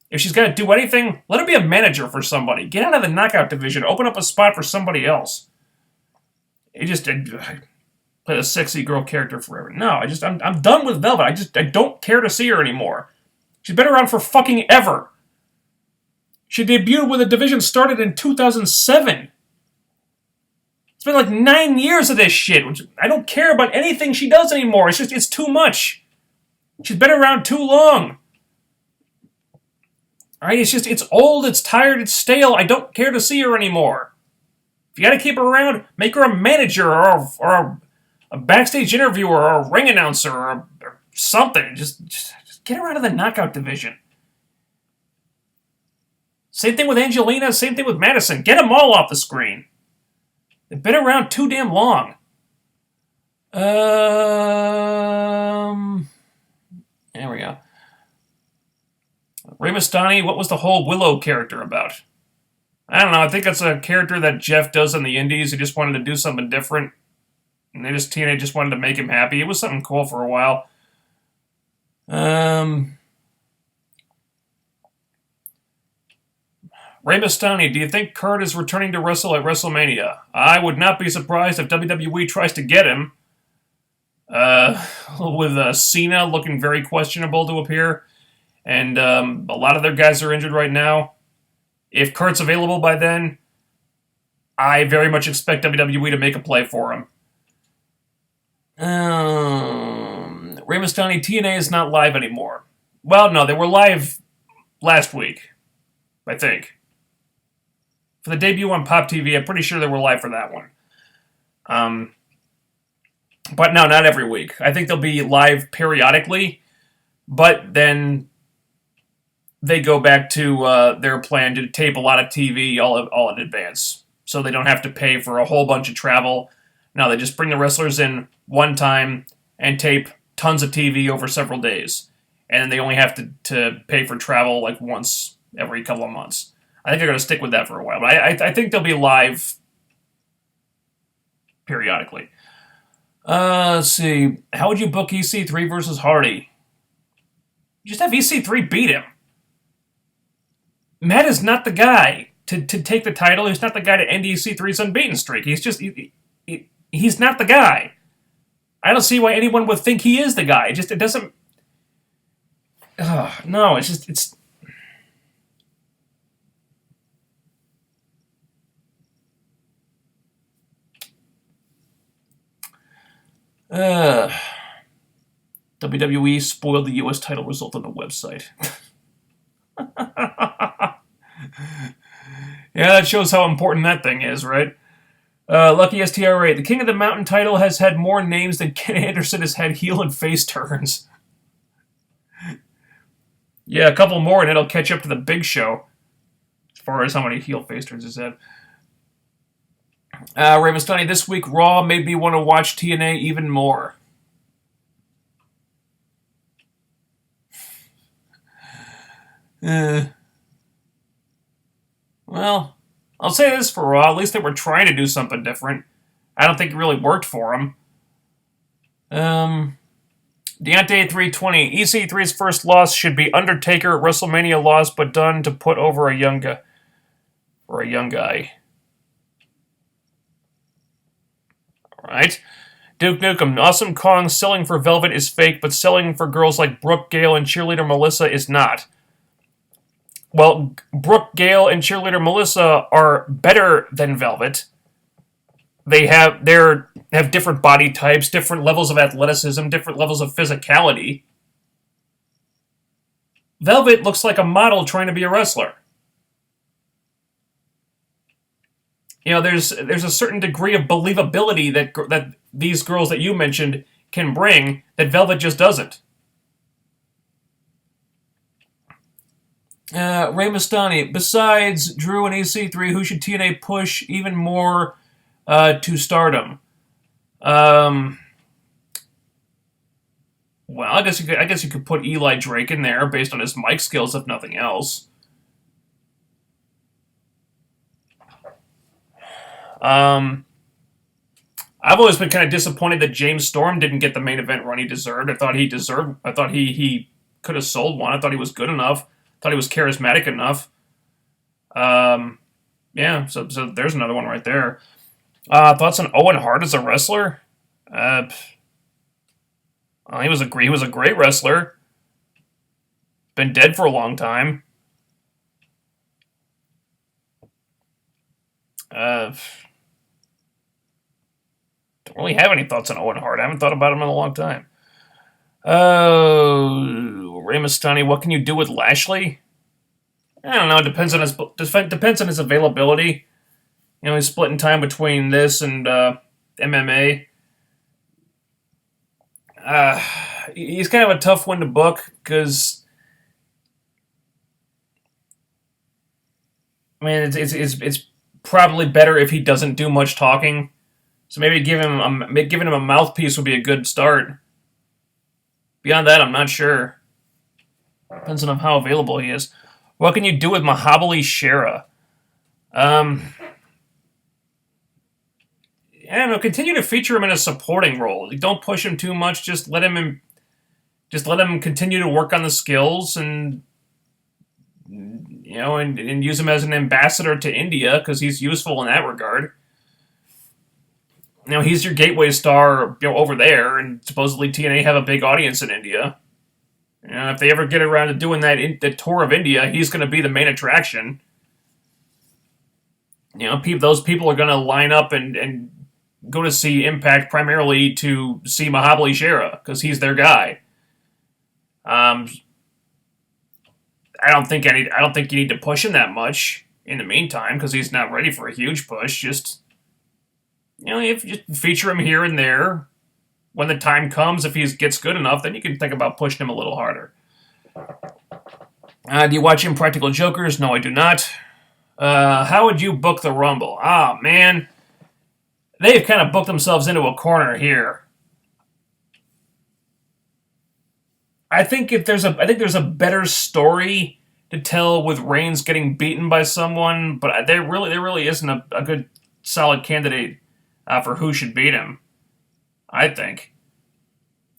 If she's got to do anything, let her be a manager for somebody. Get out of the knockout division. Open up a spot for somebody else. It just... play a sexy girl character forever. No, I'm done with Velvet. I don't care to see her anymore. She's been around for fucking ever. She debuted when the division started in 2007. It's been like 9 years of this shit. I don't care about anything she does anymore. It's too much. She's been around too long. Alright, it's old, it's tired, it's stale. I don't care to see her anymore. If you gotta keep her around, make her a manager or a backstage interviewer or a ring announcer or something. Just get her out of the knockout division. Same thing with Angelina, same thing with Madison. Get them all off the screen. They've been around too damn long. There we go. Rey Mysterio, what was the whole Willow character about? I don't know, I think that's a character that Jeff does in the indies. He just wanted to do something different. And TNA just wanted to make him happy. It was something cool for a while. Rey Mysterio, do you think Kurt is returning to wrestle at WrestleMania? I would not be surprised if WWE tries to get him. With Cena looking very questionable to appear. And a lot of their guys are injured right now. If Kurt's available by then, I very much expect WWE to make a play for him. Rey Mysterio, TNA is not live anymore. Well, no, they were live last week, I think. For the debut on Pop TV, I'm pretty sure they were live for that one. But no, not every week. I think they'll be live periodically, but then they go back to their plan to tape a lot of TV all in advance. So they don't have to pay for a whole bunch of travel. No, they just bring the wrestlers in one time and tape tons of TV over several days. And then they only have to pay for travel like once every couple of months. I think they're going to stick with that for a while. But I think they'll be live periodically. Let's see. How would you book EC3 versus Hardy? Just have EC3 beat him. Matt is not the guy to take the title. He's not the guy to end EC3's unbeaten streak. He's just... he's not the guy. I don't see why anyone would think he is the guy. It doesn't... no, it's... WWE spoiled the U.S. title result on the website. Yeah, that shows how important that thing is, right? Lucky STR8. The King of the Mountain title has had more names than Ken Anderson has had heel and face turns. Yeah, a couple more and it'll catch up to the Big Show. As far as how many heel face turns he's had. Rey Mysterio, this week Raw made me want to watch TNA even more. Well, I'll say this for Raw. At least they were trying to do something different. I don't think it really worked for them. Deontay 320. EC3's first loss should be Undertaker WrestleMania loss, but done to put over a young guy. Or a young guy. Alright. Duke Nukem. Awesome Kong selling for Velvet is fake, but selling for girls like Brooke, Gale, and cheerleader Melissa is not. Well, Brooke, Gale, and cheerleader Melissa are better than Velvet. They have different body types, different levels of athleticism, different levels of physicality. Velvet looks like a model trying to be a wrestler. You know, there's a certain degree of believability that these girls that you mentioned can bring that Velvet just doesn't. Rey Mysterio. Besides Drew and EC3, who should TNA push even more to stardom? Well, I guess you could put Eli Drake in there based on his mic skills, if nothing else. I've always been kind of disappointed that James Storm didn't get the main event run he deserved. I thought he could have sold one. I thought he was good enough. Thought he was charismatic enough. Yeah, so there's another one right there. Thoughts on Owen Hart as a wrestler? He was a great wrestler. Been dead for a long time. Don't really have any thoughts on Owen Hart. I haven't thought about him in a long time. Rey Mysterio, what can you do with Lashley? I don't know. It depends on his availability. You know, he's splitting time between this and MMA. He's kind of a tough one to book because, I mean, it's probably better if he doesn't do much talking. So maybe giving him a mouthpiece would be a good start. Beyond that, I'm not sure. Depends on how available he is. What can you do with Mahabali Shera? I don't know. Continue to feature him in a supporting role. Don't push him too much. Just let him continue to work on the skills and use him as an ambassador to India because he's useful in that regard. You know, he's your gateway star, over there, and supposedly TNA have a big audience in India. You know, if they ever get around to doing the tour of India, he's going to be the main attraction. those people are going to line up and go to see Impact primarily to see Mahabali Shera because he's their guy. I don't think you need to push him that much in the meantime because he's not ready for a huge push. Just if you just feature him here and there. When the time comes, if he gets good enough, then you can think about pushing him a little harder. Do you watch Impractical Jokers? No, I do not. How would you book the Rumble? Ah, man. They've kind of booked themselves into a corner here. I think there's a better story to tell with Reigns getting beaten by someone, but there really isn't a good solid candidate for who should beat him. I think.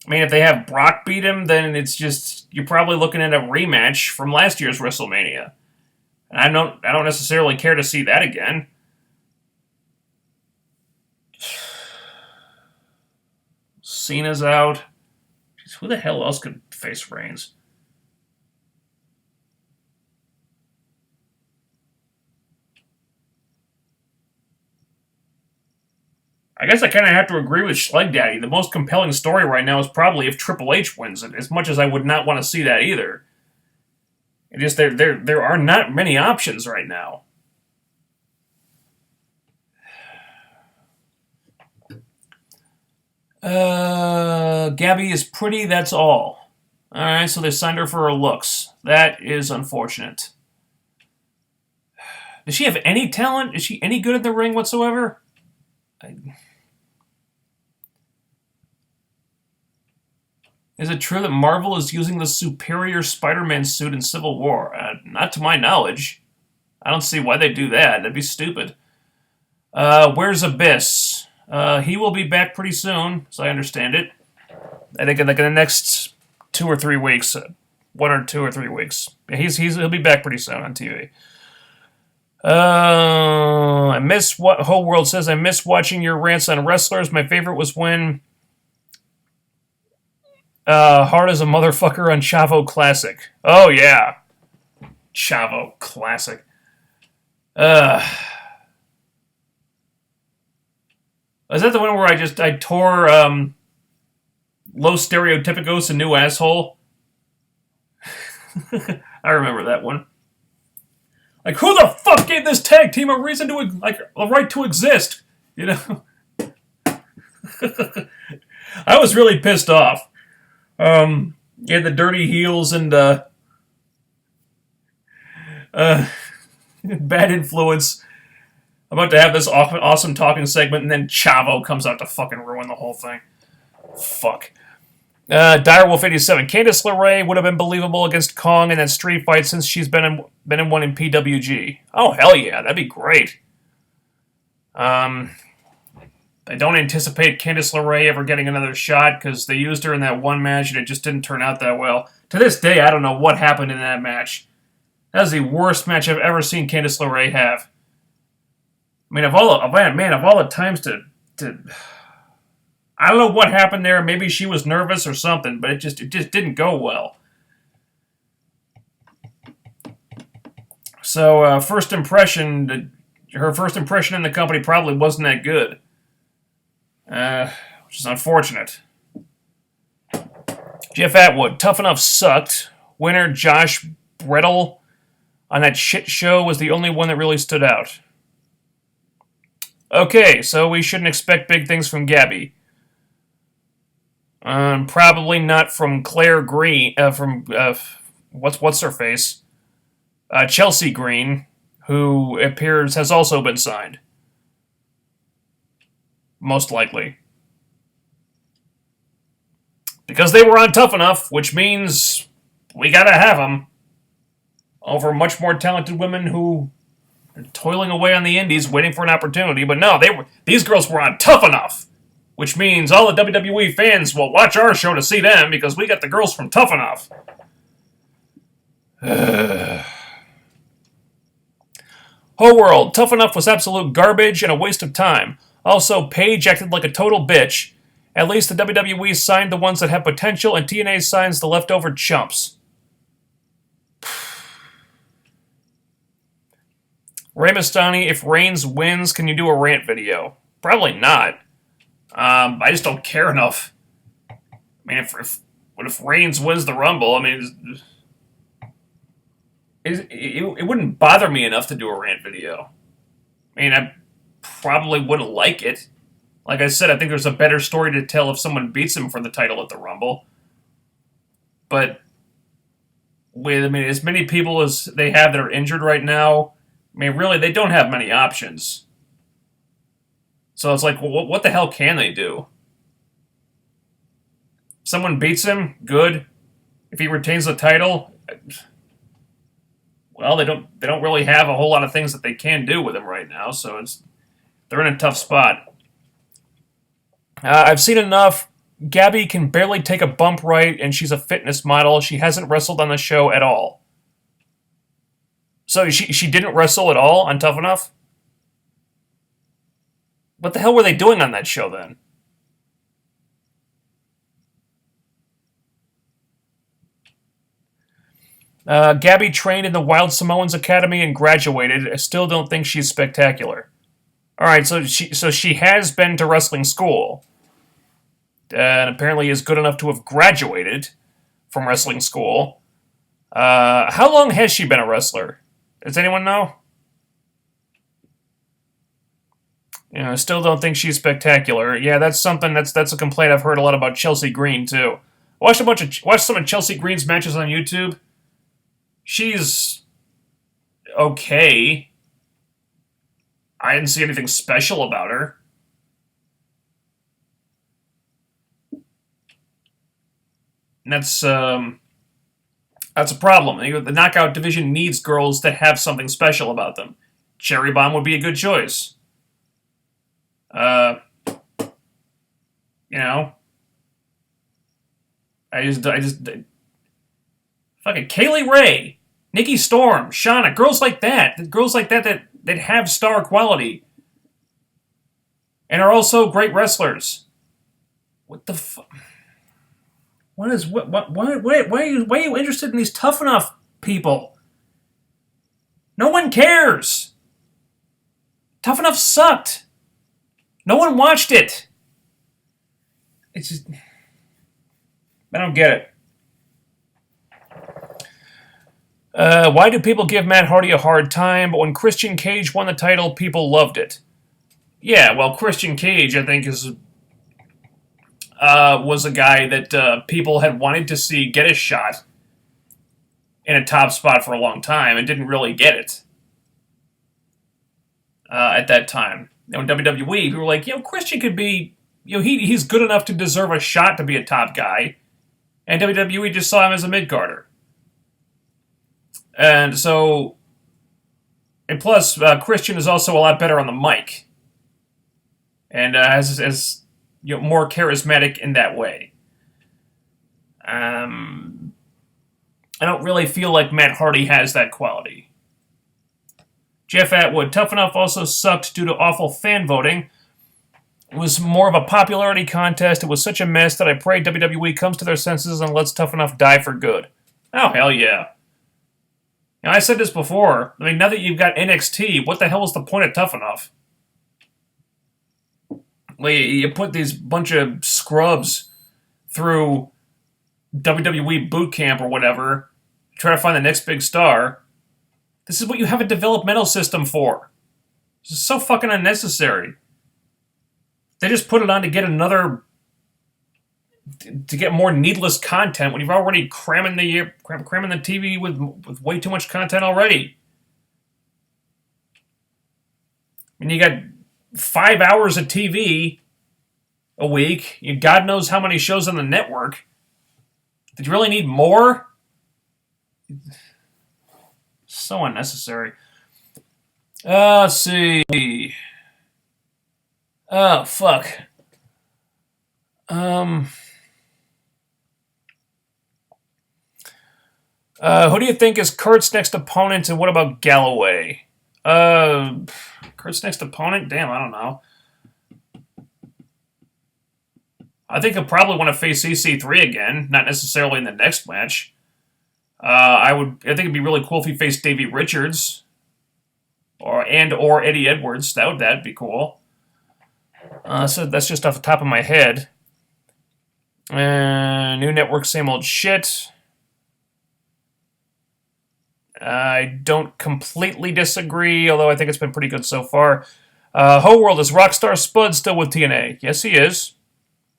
I mean, if they have Brock beat him, then it's just you're probably looking at a rematch from last year's WrestleMania. And I don't necessarily care to see that again. Cena's out. Jeez, who the hell else could face Reigns? I guess I kind of have to agree with Schleg Daddy. The most compelling story right now is probably if Triple H wins it, as much as I would not want to see that either. It just there are not many options right now. Gabby is pretty, that's all. Alright, so they signed her for her looks. That is unfortunate. Does she have any talent? Is she any good at the ring whatsoever? Is it true that Marvel is using the superior Spider-Man suit in Civil War? Not to my knowledge. I don't see why they do that. That'd be stupid. Where's Abyss? He will be back pretty soon, as I understand it. I think in the next 2 or 3 weeks. 1 or 2 or 3 weeks. Yeah, he'll be back pretty soon on TV. I miss what Whole World says. I miss watching your rants on wrestlers. My favorite was when Hard as a Motherfucker on Chavo Classic. Oh yeah, Chavo Classic. Was that the one where I tore Los Stereotypicos a new asshole? I remember that one. Like, who the fuck gave this tag team a reason to, a right to exist? You know? I was really pissed off. You had the Dirty Heels and, Bad Influence about to have this awesome talking segment, and then Chavo comes out to fucking ruin the whole thing. Fuck. Direwolf87. Candice LeRae would have been believable against Kong in that street fight since she's been in one in PWG. Oh, hell yeah. That'd be great. I don't anticipate Candice LeRae ever getting another shot because they used her in that one match and it just didn't turn out that well. To this day, I don't know what happened in that match. That was the worst match I've ever seen Candice LeRae have. I mean, of all the times to I don't know what happened there. Maybe she was nervous or something, but it just didn't go well. So, her first impression in the company probably wasn't that good. Which is unfortunate. Jeff Atwood, Tough Enough sucked. Winner Josh Brettel on that shit show was the only one that really stood out. Okay, so we shouldn't expect big things from Gabby. Probably not from Claire Green, what's her face? Chelsea Green, who appears has also been signed. Most likely. Because they were on Tough Enough, which means we gotta have them. Over much more talented women who are toiling away on the indies waiting for an opportunity. But no, these girls were on Tough Enough. Which means all the WWE fans will watch our show to see them because we got the girls from Tough Enough. Whole World, Tough Enough was absolute garbage and a waste of time. Also, Paige acted like a total bitch. At least the WWE signed the ones that have potential and TNA signs the leftover chumps. Ray Mastani, if Reigns wins, can you do a rant video? Probably not. I just don't care enough. I mean, if Reigns wins the Rumble, I mean, it wouldn't bother me enough to do a rant video. I mean, I probably wouldn't like it. Like I said, I think there's a better story to tell if someone beats him for the title at the Rumble. But with, I mean, as many people as they have that are injured right now, I mean, really, they don't have many options. So it's like, well, what the hell can they do? Someone beats him, good. If he retains the title, well, they don't really have a whole lot of things that they can do with him right now. So they're in a tough spot. I've seen enough. Gabby can barely take a bump right, and she's a fitness model. She hasn't wrestled on the show at all. So she didn't wrestle at all on Tough Enough? What the hell were they doing on that show then? Gabby trained in the Wild Samoans Academy and graduated. I still don't think she's spectacular. Alright, so she has been to wrestling school. And apparently is good enough to have graduated from wrestling school. How long has she been a wrestler? Does anyone know? You know, I still don't think she's spectacular. Yeah, that's something. That's a complaint I've heard a lot about Chelsea Green too. Watch some of Chelsea Green's matches on YouTube. She's okay. I didn't see anything special about her. And that's a problem. The knockout division needs girls that have something special about them. Cherry Bomb would be a good choice. You know, fucking Kaylee Ray, Nikki Storm, Shauna, girls like that that have star quality and are also great wrestlers. What the fuck? Why are you interested in these Tough Enough people? No one cares. Tough Enough sucked. No one watched it. It's just, I don't get it. Why do people give Matt Hardy a hard time, but when Christian Cage won the title, people loved it? Yeah, well, Christian Cage, I think, was a guy that people had wanted to see get a shot in a top spot for a long time and didn't really get it at that time. You know, in WWE, people were like, Christian could be, he's good enough to deserve a shot to be a top guy. And WWE just saw him as a mid-carder. And so, and plus, Christian is also a lot better on the mic. And as more charismatic in that way. I don't really feel like Matt Hardy has that quality. Jeff Atwood, Tough Enough also sucked due to awful fan voting. It was more of a popularity contest. It was such a mess that I pray WWE comes to their senses and lets Tough Enough die for good. Oh, hell yeah. Now, I said this before. I mean, now that you've got NXT, what the hell is the point of Tough Enough? You put these bunch of scrubs through WWE boot camp or whatever, try to find the next big star. This is what you have a developmental system for. This is so fucking unnecessary. They just put it on to get more needless content when you've already cramming the TV with way too much content already. I mean, you got 5 hours of TV a week. God knows how many shows on the network. Did you really need more? So unnecessary. Let's see. Oh, fuck. Who do you think is Kurt's next opponent, and what about Galloway? Kurt's next opponent? Damn, I don't know. I think he'll probably want to face EC3 again, not necessarily in the next match. I think it'd be really cool if he faced Davey Richards. or Eddie Edwards. That'd be cool. So that's just off the top of my head. New network, same old shit. I don't completely disagree, although I think it's been pretty good so far. Whole World, is Rockstar Spud still with TNA? Yes, he is.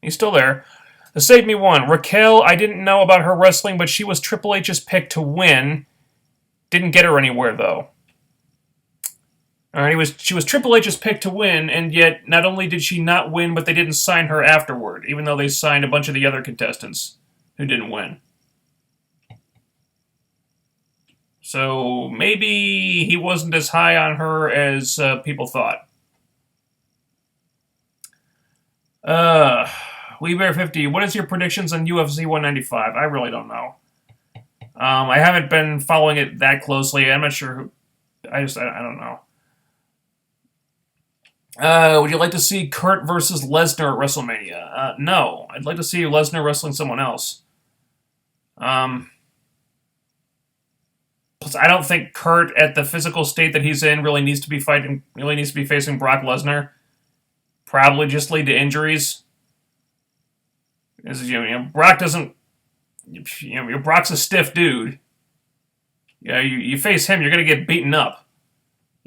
He's still there. The Save Me One. Raquel, I didn't know about her wrestling, but she was Triple H's pick to win. Didn't get her anywhere, though. All right, she was Triple H's pick to win, and yet not only did she not win, but they didn't sign her afterward, even though they signed a bunch of the other contestants who didn't win. So maybe he wasn't as high on her as people thought. WeBear50, what is your predictions on UFC 195? I really don't know. I haven't been following it that closely. I'm not sure who. I don't know. Would you like to see Kurt versus Lesnar at WrestleMania? No. I'd like to see Lesnar wrestling someone else. Plus, I don't think Kurt, at the physical state that he's in, really needs to be facing Brock Lesnar. Probably just lead to injuries. Brock doesn't. Brock's a stiff dude. You face him, you're gonna get beaten up.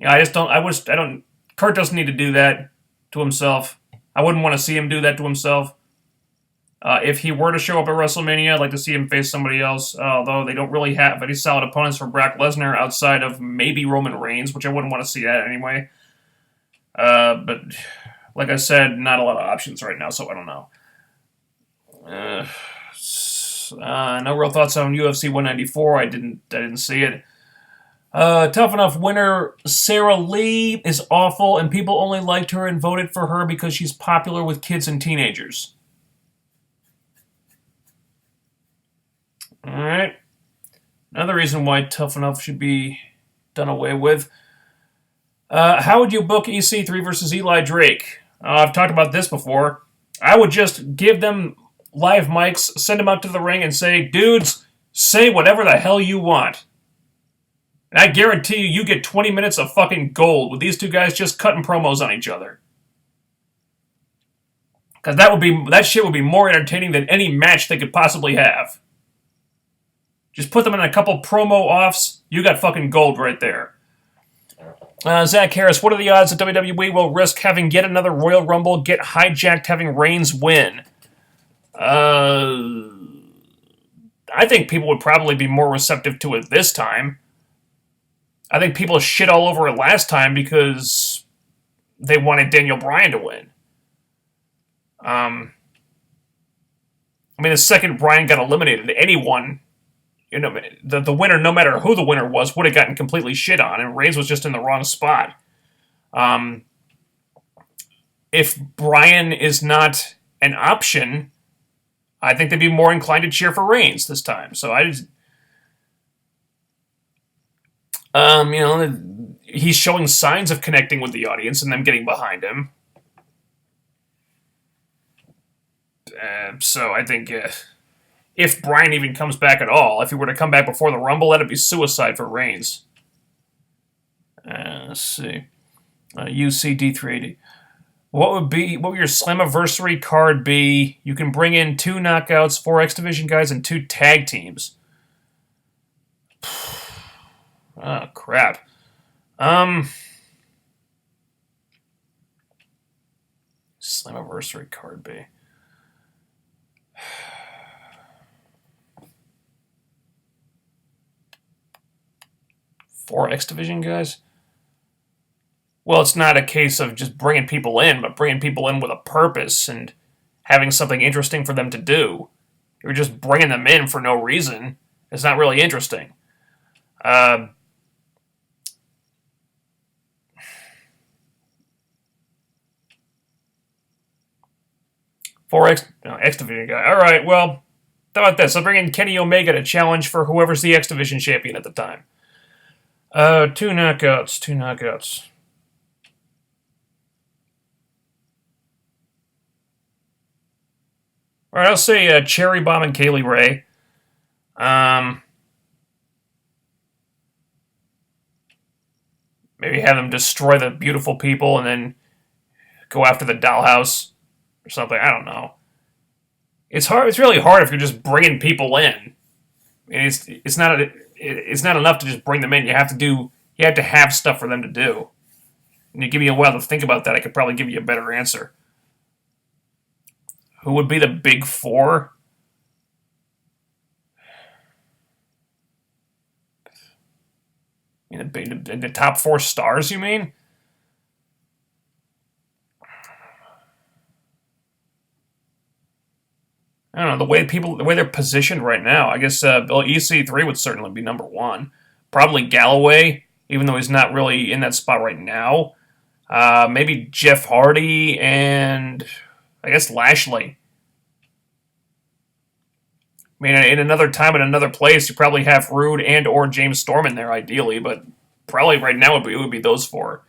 I don't. Kurt doesn't need to do that to himself. I wouldn't want to see him do that to himself. If he were to show up at WrestleMania, I'd like to see him face somebody else, although they don't really have any solid opponents for Brock Lesnar outside of maybe Roman Reigns, which I wouldn't want to see that anyway. But like I said, not a lot of options right now, so I don't know. No real thoughts on UFC 194. I didn't see it. Tough Enough winner Sarah Lee is awful, and people only liked her and voted for her because she's popular with kids and teenagers. Alright. Another reason why Tough Enough should be done away with. How would you book EC3 versus Eli Drake? I've talked about this before. I would just give them live mics, send them out to the ring, and say, dudes, say whatever the hell you want. And I guarantee you get 20 minutes of fucking gold with these two guys just cutting promos on each other. Because that shit would be more entertaining than any match they could possibly have. Just put them in a couple promo offs, you got fucking gold right there. Zach Harris, what are the odds that WWE will risk having yet another Royal Rumble get hijacked having Reigns win? I think people would probably be more receptive to it this time. I think people shit all over it last time because they wanted Daniel Bryan to win. The second Bryan got eliminated, anyone, the winner, no matter who the winner was, would have gotten completely shit on, and Reigns was just in the wrong spot. If Bryan is not an option, I think they'd be more inclined to cheer for Reigns this time. So I just... he's showing signs of connecting with the audience and them getting behind him. So I think if Bryan even comes back at all, if he were to come back before the Rumble, that'd be suicide for Reigns. Let's see. UCD380. What would your Slammiversary card be? You can bring in 2 knockouts, 4 X Division guys, and 2 tag teams. Oh, crap. Slammiversary card be. 4 X Division guys? Well, it's not a case of just bringing people in, but bringing people in with a purpose and having something interesting for them to do. You're just bringing them in for no reason. It's not really interesting. X Division guy. All right, well, how about this? I'll bring in Kenny Omega to challenge for whoever's the X Division champion at the time. 2 knockouts. All right, I'll say Cherry Bomb and Kaylee Ray. Maybe have them destroy the beautiful people and then go after the dollhouse or something. I don't know. It's hard. It's really hard if you're just bringing people in. It's not enough to just bring them in. You have to have stuff for them to do. And you give me a while to think about that, I could probably give you a better answer. Who would be the big four? The top 4 stars, you mean? I don't know, the way they're positioned right now. I guess EC3 would certainly be number 1. Probably Galloway, even though he's not really in that spot right now. Maybe Jeff Hardy and I guess Lashley. I mean, in another time, in another place, you probably have Rude and or James Storm in there, ideally, but probably right now it would be those 4.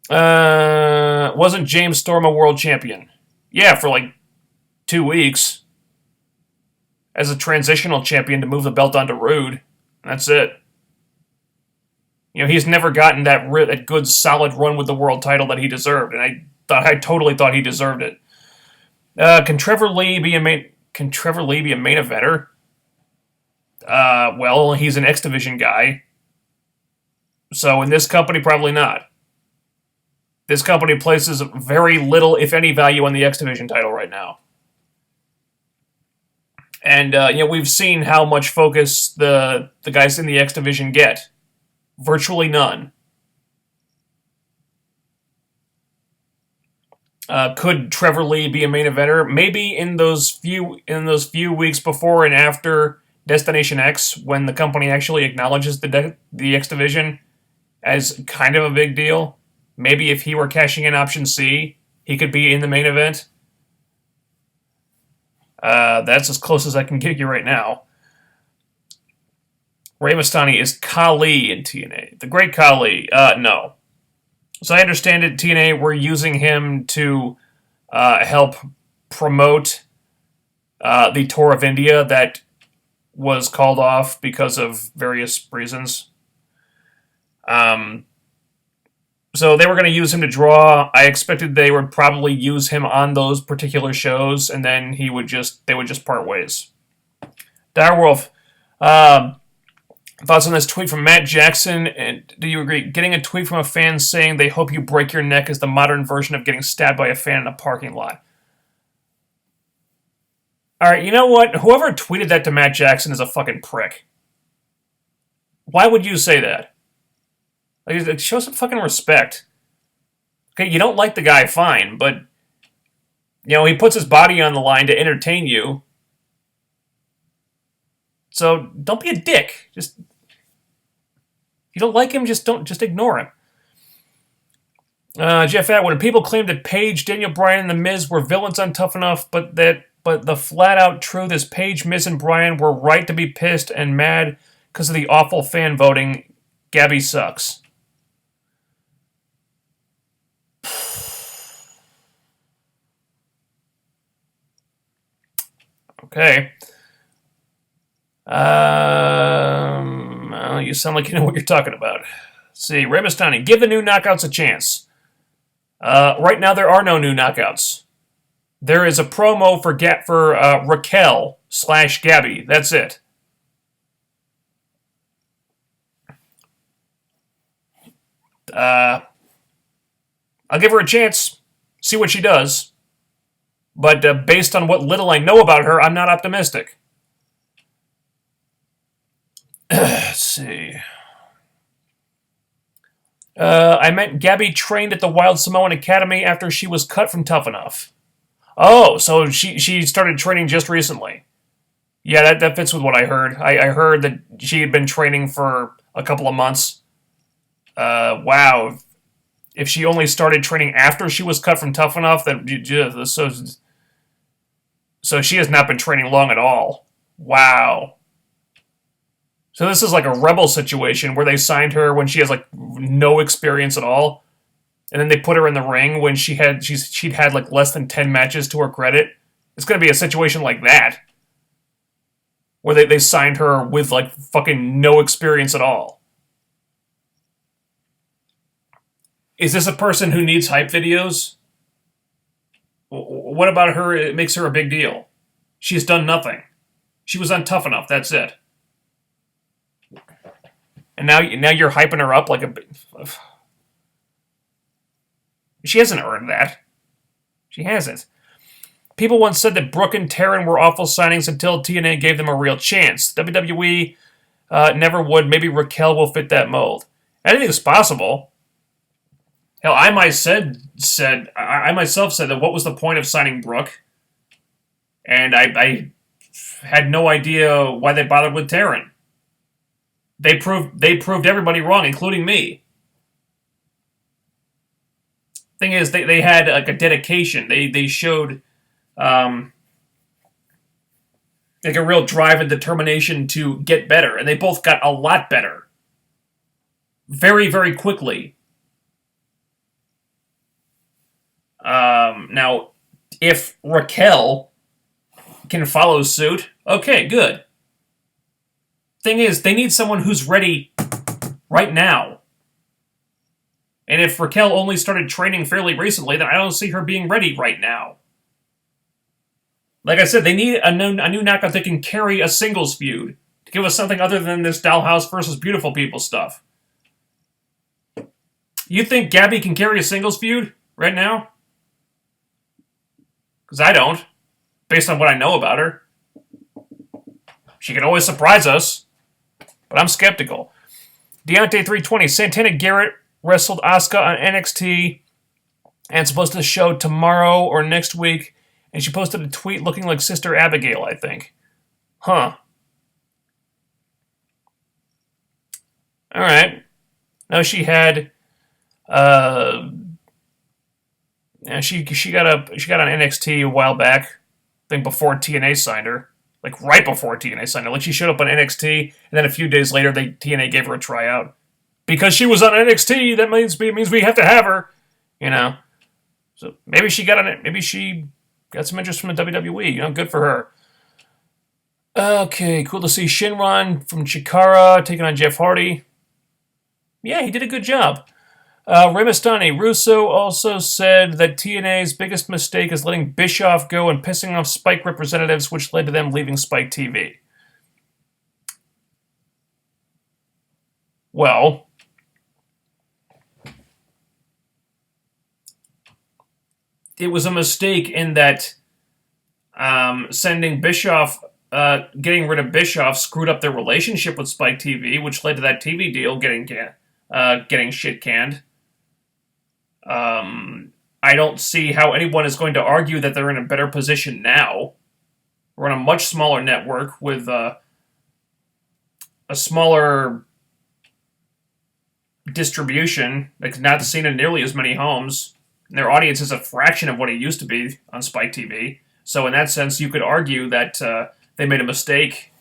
Wasn't James Storm a world champion? Yeah, for like 2 weeks. As a transitional champion to move the belt onto Rude. That's it. You know, he's never gotten that good, solid run with the world title that he deserved, and I totally thought he deserved it. Can Trevor Lee be a main eventer? Well, he's an X Division guy. So in this company, probably not. This company places very little, if any, value on the X Division title right now. And, we've seen how much focus the guys in the X Division get. Virtually none. Could Trevor Lee be a main eventer? Maybe in those few weeks before and after Destination X, when the company actually acknowledges the X Division as kind of a big deal. Maybe if he were cashing in Option C, he could be in the main event. That's as close as I can get you right now. Rey Mysterio is Khali in TNA. The Great Khali. No. So I understand it, TNA, we're using him to help promote the tour of India that was called off because of various reasons. So they were going to use him to draw. I expected they would probably use him on those particular shows, and then they would just part ways. Direwolf, thoughts on this tweet from Matt Jackson, and do you agree? Getting a tweet from a fan saying they hope you break your neck is the modern version of getting stabbed by a fan in a parking lot. Alright, you know what? Whoever tweeted that to Matt Jackson is a fucking prick. Why would you say that? Like, show some fucking respect. Okay, you don't like the guy, fine, but he puts his body on the line to entertain you. So don't be a dick. If you don't like him, just ignore him. Jeff Atwood, people claim that Paige, Daniel Bryan, and The Miz were villains on Tough Enough, but the flat-out truth is Paige, Miz, and Bryan were right to be pissed and mad because of the awful fan voting. Gabby sucks. Okay. Well, you sound like you know what you're talking about. Let's see, Rey Mysterio, give the new Knockouts a chance. Right now, there are no new Knockouts. There is a promo for Raquel / Gabby. That's it. I'll give her a chance, see what she does. But based on what little I know about her, I'm not optimistic. Let's see. I meant Gabby trained at the Wild Samoan Academy after she was cut from Tough Enough. Oh, so she started training just recently. Yeah, that fits with what I heard. I heard that she had been training for a couple of months. Wow. If she only started training after she was cut from Tough Enough, so she has not been training long at all. Wow. So this is like a Rebel situation where they signed her when she has like no experience at all, and then they put her in the ring when she'd had like less than 10 matches to her credit. It's going to be a situation like that, where they signed her with like fucking no experience at all. Is this a person who needs hype videos? What about her? It makes her a big deal. She's done nothing. She was on Tough Enough. That's it. And now you're hyping her up like a. She hasn't earned that. She hasn't. People once said that Brooke and Taryn were awful signings until TNA gave them a real chance. WWE never would. Maybe Raquel will fit that mold. Anything is possible. Hell, I myself said that what was the point of signing Brooke? And I had no idea why they bothered with Taryn. They proved everybody wrong, including me. Thing is, they had like a dedication. They showed like a real drive and determination to get better, and they both got a lot better very, very quickly. Now, if Raquel can follow suit, okay, good. Thing is, they need someone who's ready right now. And if Raquel only started training fairly recently, then I don't see her being ready right now. Like I said, they need a new knockout that can carry a singles feud to give us something other than this Dollhouse versus Beautiful People stuff. You think Gabby can carry a singles feud right now? Because I don't, based on what I know about her. She can always surprise us, but I'm skeptical. Deontay 320, Santana Garrett wrestled Asuka on NXT and supposed to show tomorrow or next week, and she posted a tweet looking like Sister Abigail, I think. Huh. Alright. No, she had she got on NXT a while back. I think before TNA signed her. Like right before TNA signed her. Like she showed up on NXT, and then a few days later TNA gave her a tryout. Because she was on NXT, that means we have to have her. You know. So maybe she got on it. Maybe she got some interest from the WWE. You know, good for her. Okay, cool to see Shinron from Chikara taking on Jeff Hardy. Yeah, he did a good job. Remistani, Russo also said that TNA's biggest mistake is letting Bischoff go and pissing off Spike representatives, which led to them leaving Spike TV. Well, it was a mistake in that sending Bischoff, getting rid of Bischoff screwed up their relationship with Spike TV, which led to that TV deal getting shit canned. I don't see how anyone is going to argue that they're in a better position now. We're on a much smaller network with a smaller distribution, like not seen in nearly as many homes. And their audience is a fraction of what it used to be on Spike TV. So in that sense, you could argue that they made a mistake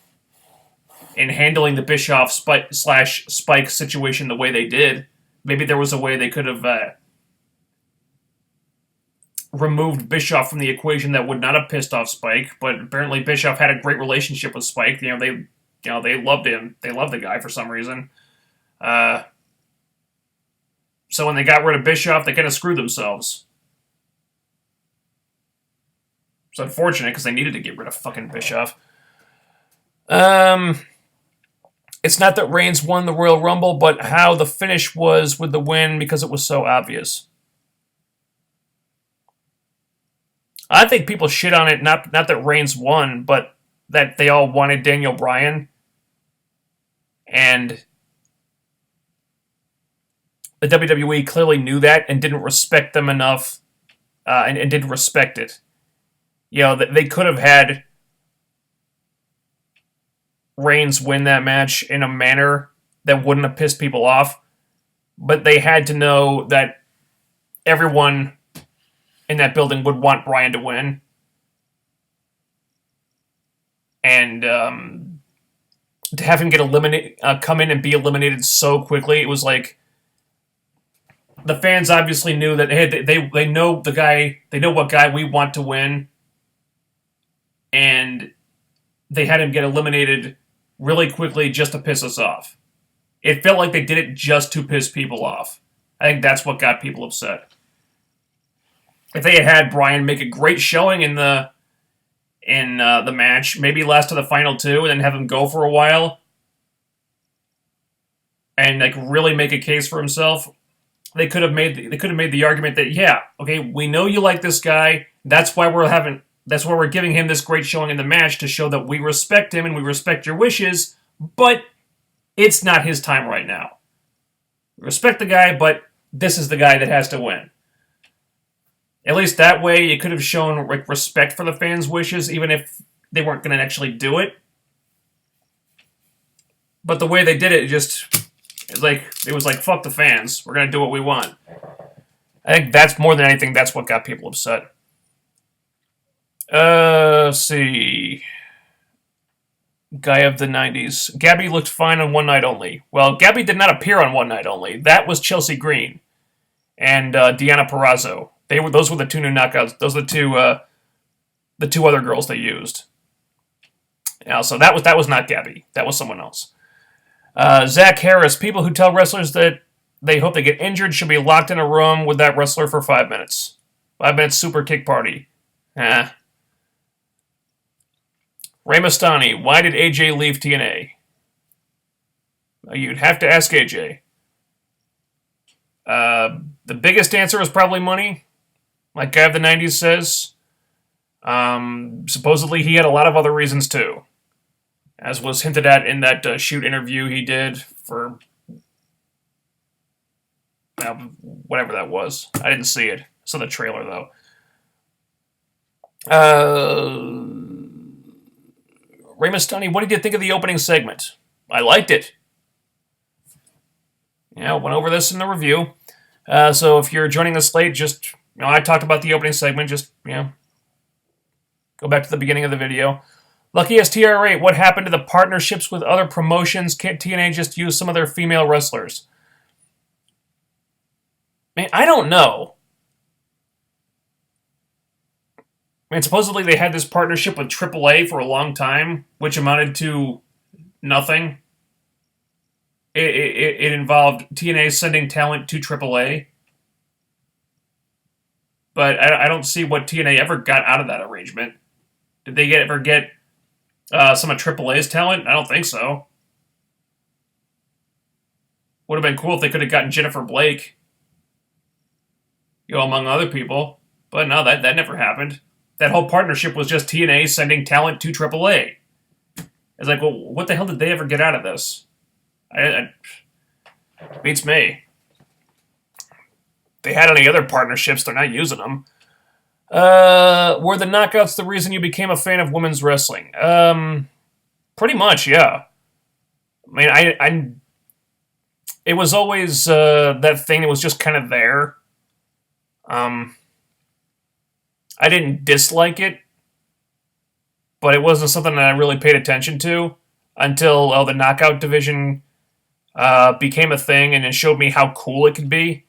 in handling the Bischoff Spike situation the way they did. Maybe there was a way they could have removed Bischoff from the equation that would not have pissed off Spike, but apparently Bischoff had a great relationship with Spike. They loved him. They loved the guy for some reason. So when they got rid of Bischoff, they kind of screwed themselves. It's unfortunate because they needed to get rid of fucking Bischoff. It's not that Reigns won the Royal Rumble, but how the finish was with the win because it was so obvious. I think people shit on it, not that Reigns won, but that they all wanted Daniel Bryan. And the WWE clearly knew that and didn't respect them enough, and didn't respect it. You know, they could have had Reigns win that match in a manner that wouldn't have pissed people off, but they had to know that everyone in that building would want Bryan to win. And to have him get come in and be eliminated so quickly, it was like the fans obviously knew that they know the guy, they know what guy we want to win, and they had him get eliminated really quickly just to piss us off. It felt like they did it just to piss people off. I think that's what got people upset. If they had Bryan make a great showing in the match, maybe last to the final two, and then have him go for a while, and like really make a case for himself, they could have made the argument that yeah, okay, we know you like this guy. That's why we're giving him this great showing in the match to show that we respect him and we respect your wishes. But it's not his time right now. We respect the guy, but this is the guy that has to win. At least that way, you could have shown respect for the fans' wishes, even if they weren't going to actually do it. But the way they did it, it was like, fuck the fans. We're going to do what we want. I think that's more than anything, that's what got people upset. Let's see. Guy of the 90s. Gabby looked fine on One Night Only. Well, Gabby did not appear on One Night Only. That was Chelsea Green and Deanna Purrazzo. Those were the two new knockouts. Those are the two other girls they used. Yeah, so that was not Gabby. That was someone else. Zach Harris. People who tell wrestlers that they hope they get injured should be locked in a room with that wrestler for 5 minutes. 5 minutes super kick party. Ray Mastani. Why did AJ leave TNA? You'd have to ask AJ. The biggest answer is probably money, like Guy of the 90s says. Supposedly he had a lot of other reasons too, as was hinted at in that shoot interview he did for whatever that was. I didn't see it. I saw the trailer though. Ray Mastani, what did you think of the opening segment? I liked it. Yeah, went over this in the review. So if you're joining us late, just, I talked about the opening segment, just, go back to the beginning of the video. Lucky STR8, what happened to the partnerships with other promotions? Can't TNA just use some of their female wrestlers? I don't know. Supposedly they had this partnership with AAA for a long time, which amounted to nothing. It involved TNA sending talent to AAA. But I don't see what TNA ever got out of that arrangement. Did they ever get some of AAA's talent? I don't think so. Would have been cool if they could have gotten Jennifer Blake, among other people. But no, that never happened. That whole partnership was just TNA sending talent to AAA. It's like, well, what the hell did they ever get out of this? Beats me. If they had any other partnerships, they're not using them. Were the knockouts the reason you became a fan of women's wrestling? Pretty much, yeah. It was always that thing that was just kind of there. I didn't dislike it, but it wasn't something that I really paid attention to until the knockout division became a thing and it showed me how cool it could be.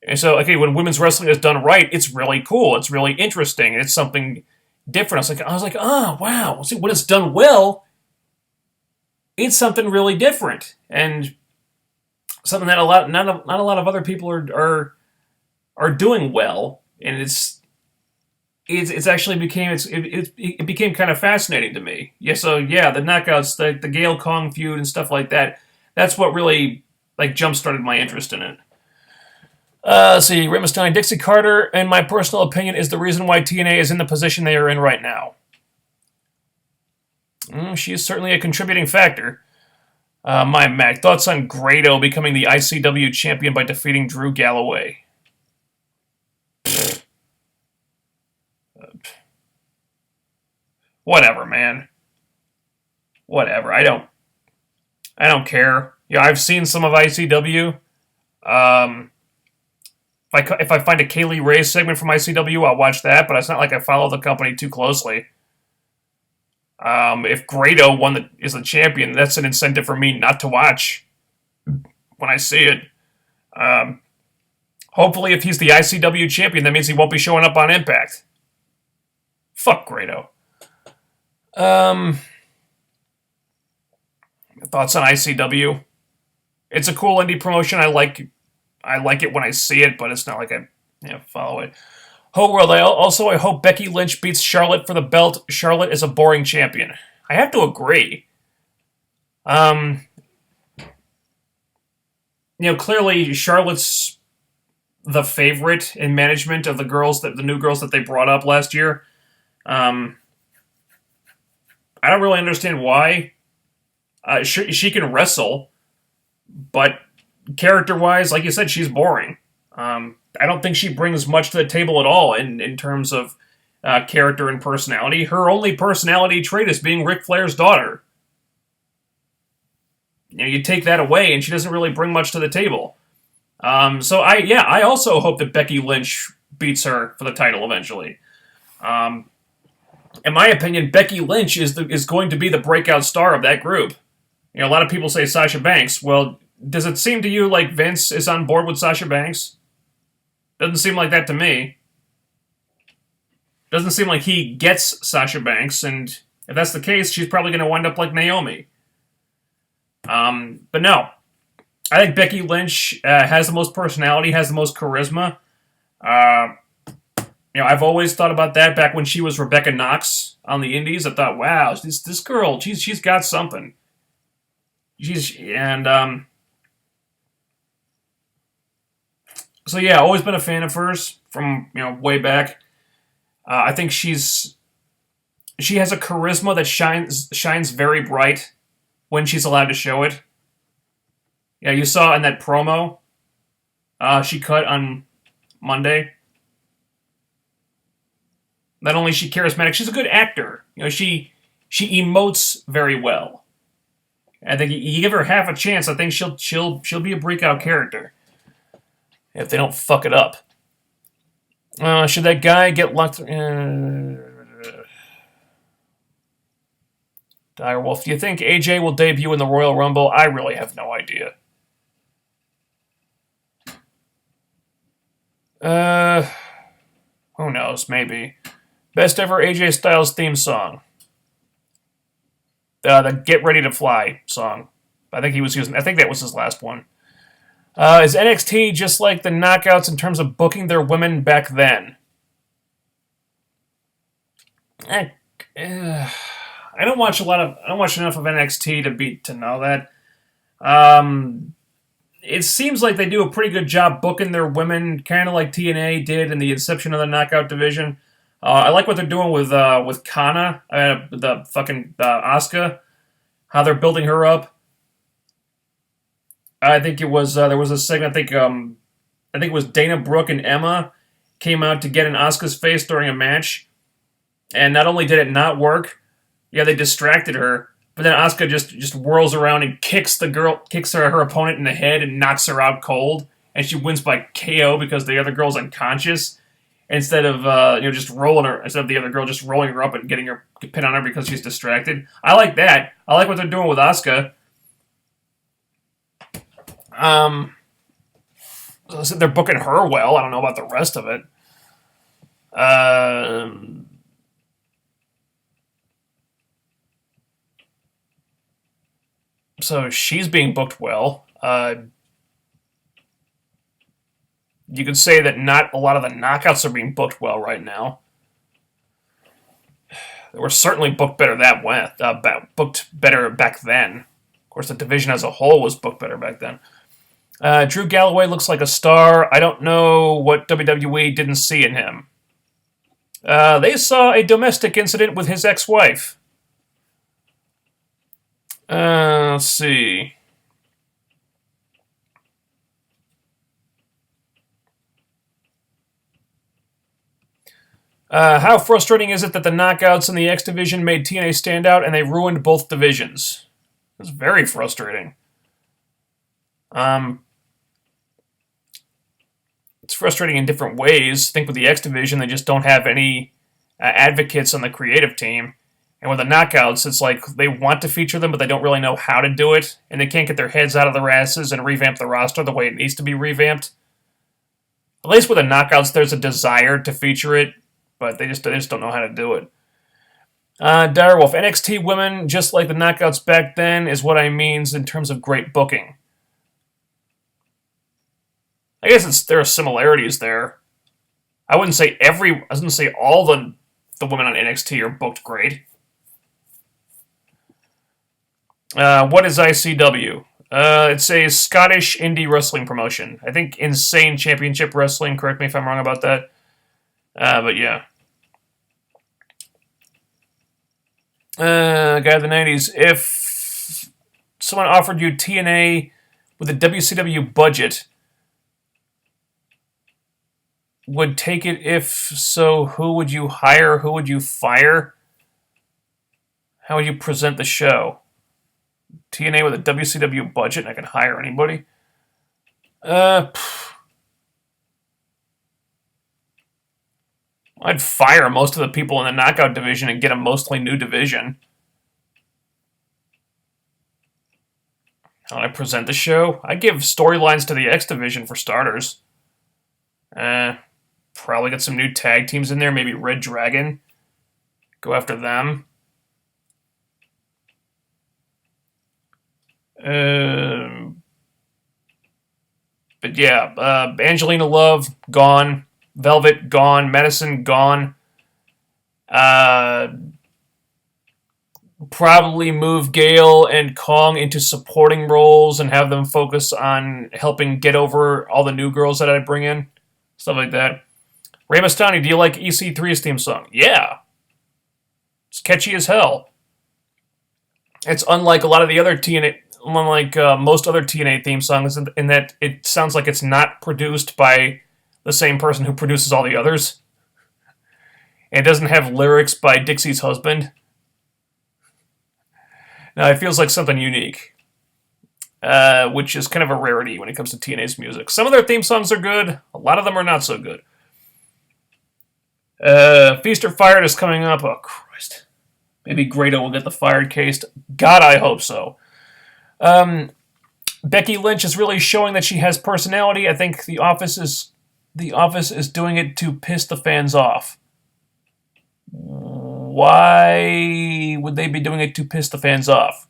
And so, okay, when women's wrestling is done right, it's really cool. It's really interesting. It's something different. I was like, oh, wow. See, when it's done well, it's something really different. And something that not a lot of other people are doing well. And it's actually it became kind of fascinating to me. Yeah, so yeah, the knockouts, the Gail Kong feud and stuff like that. That's what really jump started my interest in it. Let's see, Ray Mastani, Dixie Carter, in my personal opinion, is the reason why TNA is in the position they are in right now. She is certainly a contributing factor. My Mac, thoughts on Grado becoming the ICW champion by defeating Drew Galloway? Whatever, man. Whatever. I don't care. Yeah, I've seen some of ICW. If I find a Kaylee Ray segment from ICW, I'll watch that, but it's not like I follow the company too closely. If Grado is the champion, that's an incentive for me not to watch when I see it. Hopefully, if he's the ICW champion, that means he won't be showing up on Impact. Fuck Grado. Thoughts on ICW? It's a cool indie promotion. I like I like it when I see it, but it's not like I follow it. Whole world. I hope Becky Lynch beats Charlotte for the belt. Charlotte is a boring champion. I have to agree. Clearly Charlotte's the favorite in management of the new girls that they brought up last year. I don't really understand why. She can wrestle, but character-wise, like you said, she's boring. I don't think she brings much to the table at all in terms of character and personality. Her only personality trait is being Ric Flair's daughter. You take that away, and she doesn't really bring much to the table. So I also hope that Becky Lynch beats her for the title eventually. In my opinion, Becky Lynch is going to be the breakout star of that group. A lot of people say Sasha Banks. Well, does it seem to you like Vince is on board with Sasha Banks? Doesn't seem like that to me. Doesn't seem like he gets Sasha Banks, and if that's the case, she's probably going to wind up like Naomi. But no. I think Becky Lynch has the most personality, has the most charisma. I've always thought about that back when she was Rebecca Knox on the Indies. I thought, wow, this girl, she's got something. So yeah, always been a fan of hers from way back. I think she has a charisma that shines very bright when she's allowed to show it. Yeah, you saw in that promo she cut on Monday. Not only is she charismatic, she's a good actor. She emotes very well. I think you give her half a chance, I think she'll be a breakout character if they don't fuck it up. Should that guy get locked? Direwolf, do you think AJ will debut in the Royal Rumble? I really have no idea. Who knows? Maybe. Best ever AJ Styles theme song. The Get Ready to Fly song. I think that was his last one. Is NXT just like the Knockouts in terms of booking their women back then? I don't watch enough of NXT to know that. It seems like they do a pretty good job booking their women, kind of like TNA did in the inception of the Knockout division. I like what they're doing with Kana, the fucking Asuka, how they're building her up. I think it was there was a segment. I think it was Dana Brooke and Emma came out to get in Asuka's face during a match, and not only did it not work, they distracted her. But then Asuka just whirls around and kicks her opponent in the head and knocks her out cold, and she wins by KO because the other girl's unconscious. Instead of instead of the other girl just rolling her up and getting her pin on her because she's distracted. I like that. I like what they're doing with Asuka. So they're booking her well. I don't know about the rest of it. So she's being booked well. You could say that not a lot of the Knockouts are being booked well right now. They were certainly booked better booked better back then. Of course, the division as a whole was booked better back then. Drew Galloway looks like a star. I don't know what WWE didn't see in him. They saw a domestic incident with his ex-wife. Let's see. How frustrating is it that the Knockouts in the X division made TNA stand out and they ruined both divisions? It's very frustrating. It's frustrating in different ways. I think with the X division, they just don't have any advocates on the creative team. And with the Knockouts, it's like they want to feature them, but they don't really know how to do it. And they can't get their heads out of their asses and revamp the roster the way it needs to be revamped. At least with the Knockouts, there's a desire to feature it, but they just don't know how to do it. Direwolf, NXT women, just like the Knockouts back then, is what I mean in terms of great booking. I guess there are similarities there. I wouldn't say all the women on NXT are booked great. What is ICW? It's a Scottish indie wrestling promotion. I think Insane Championship Wrestling. Correct me if I'm wrong about that. But yeah. Guy of the 90s. If someone offered you TNA with a WCW budget, would take it? If so, who would you hire? Who would you fire? How would you present the show? TNA with a WCW budget, and I can hire anybody? I'd fire most of the people in the Knockout division and get a mostly new division. How would I present the show? I'd give storylines to the X division for starters. Probably get some new tag teams in there, maybe Red Dragon. Go after them. But yeah, Angelina Love, gone. Velvet, gone. Medicine, gone. Probably move Gale and Kong into supporting roles and have them focus on helping get over all the new girls that I bring in. Stuff like that. Ray Mastani, do you like EC3's theme song? Yeah. It's catchy as hell. It's unlike a lot of the other TNA, unlike most other TNA theme songs, in that it sounds like it's not produced by the same person who produces all the others. And it doesn't have lyrics by Dixie's husband. Now, it feels like something unique, which is kind of a rarity when it comes to TNA's music. Some of their theme songs are good. A lot of them are not so good. Feast or Fired is coming up. Oh, Christ. Maybe Grado will get the Fired case. God, I hope so. Becky Lynch is really showing that she has personality. I think The Office is doing it to piss the fans off. Why would they be doing it to piss the fans off?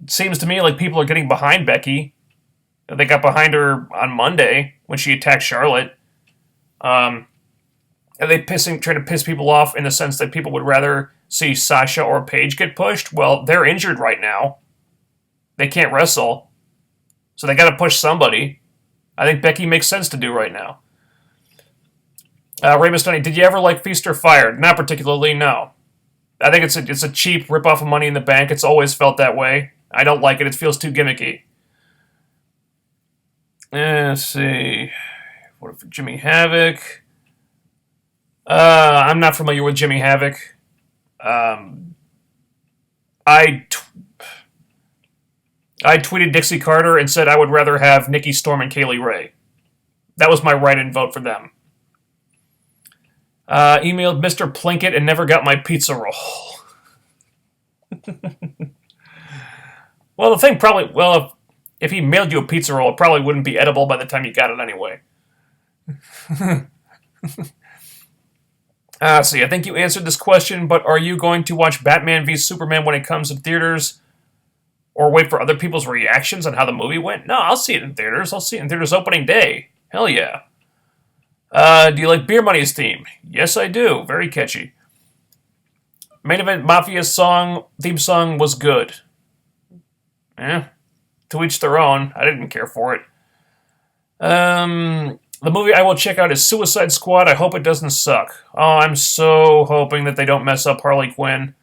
It seems to me like people are getting behind Becky. They got behind her on Monday when she attacked Charlotte. Are they trying to piss people off in the sense that people would rather see Sasha or Paige get pushed? Well, they're injured right now. They can't wrestle. So they got to push somebody. I think Becky makes sense to do right now. Ray Mastani, did you ever like Feast or Fired? Not particularly, no. I think it's a cheap ripoff of Money in the Bank. It's always felt that way. I don't like it. It feels too gimmicky. Let's see. What for Jimmy Havoc? I'm not familiar with Jimmy Havoc. I tweeted Dixie Carter and said I would rather have Nikki Storm and Kaylee Ray. That was my write-in vote for them. Emailed Mr. Plinkett and never got my pizza roll. Well, the thing probably... Well, if he mailed you a pizza roll, it probably wouldn't be edible by the time you got it anyway. See, I think you answered this question, but are you going to watch Batman v Superman when it comes to theaters? Or wait for other people's reactions on how the movie went? No, I'll see it in theaters. I'll see it in theaters opening day. Hell yeah. Do you like Beer Money's theme? Yes, I do. Very catchy. Main Event Mafia's theme song was good. To each their own. I didn't care for it. The movie I will check out is Suicide Squad. I hope it doesn't suck. Oh, I'm so hoping that they don't mess up Harley Quinn.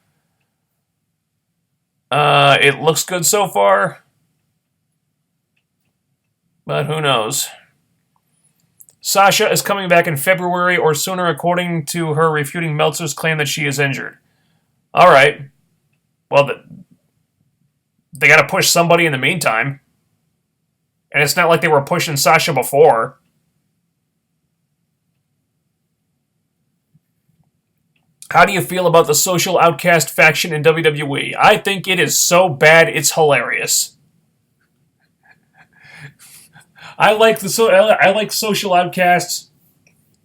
It looks good so far. But who knows? Sasha is coming back in February or sooner, according to her refuting Meltzer's claim that she is injured. All right. Well, they got to push somebody in the meantime. And it's not like they were pushing Sasha before. How do you feel about the social outcast faction in WWE? I think it is so bad, it's hilarious. I like social outcasts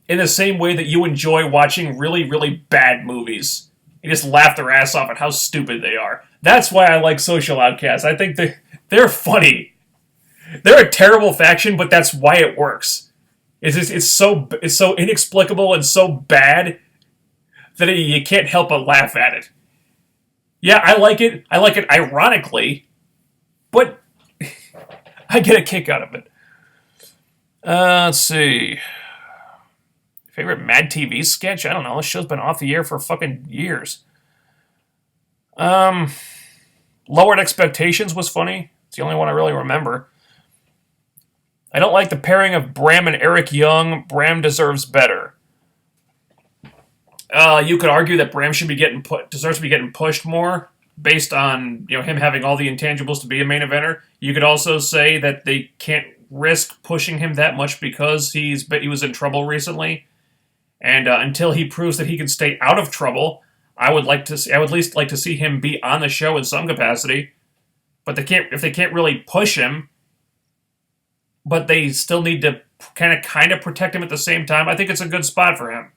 in the same way that you enjoy watching really, really bad movies. You just laugh their ass off at how stupid they are. That's why I like social outcasts. I think they're funny. They're a terrible faction, but that's why it works. It's so inexplicable and so bad that you can't help but laugh at it. Yeah, I like it. I like it ironically, but I get a kick out of it. Let's see. Favorite Mad TV sketch? I don't know. This show's been off the air for fucking years. Lowered Expectations was funny. It's the only one I really remember. I don't like the pairing of Bram and Eric Young. Bram deserves better. You could argue that Bram should be deserves to be getting pushed more based on him having all the intangibles to be a main eventer. You could also say that they can't risk pushing him that much because he was in trouble recently, and until he proves that he can stay out of trouble, I would at least like to see him be on the show in some capacity. But if they can't really push him, but they still need to kind of protect him at the same time, I think it's a good spot for him.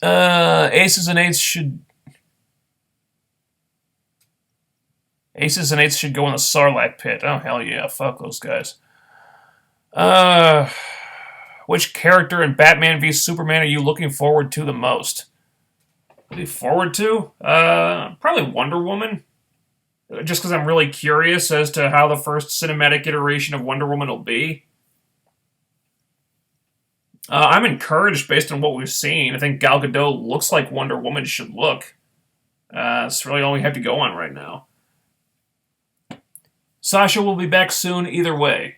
Aces and Eights should go in the Sarlacc pit. Oh, hell yeah. Fuck those guys. Which character in Batman v Superman are you looking forward to the most? Looking forward to? Probably Wonder Woman. Just because I'm really curious as to how the first cinematic iteration of Wonder Woman will be. I'm encouraged based on what we've seen. I think Gal Gadot looks like Wonder Woman should look. That's really all we have to go on right now. Sasha will be back soon either way.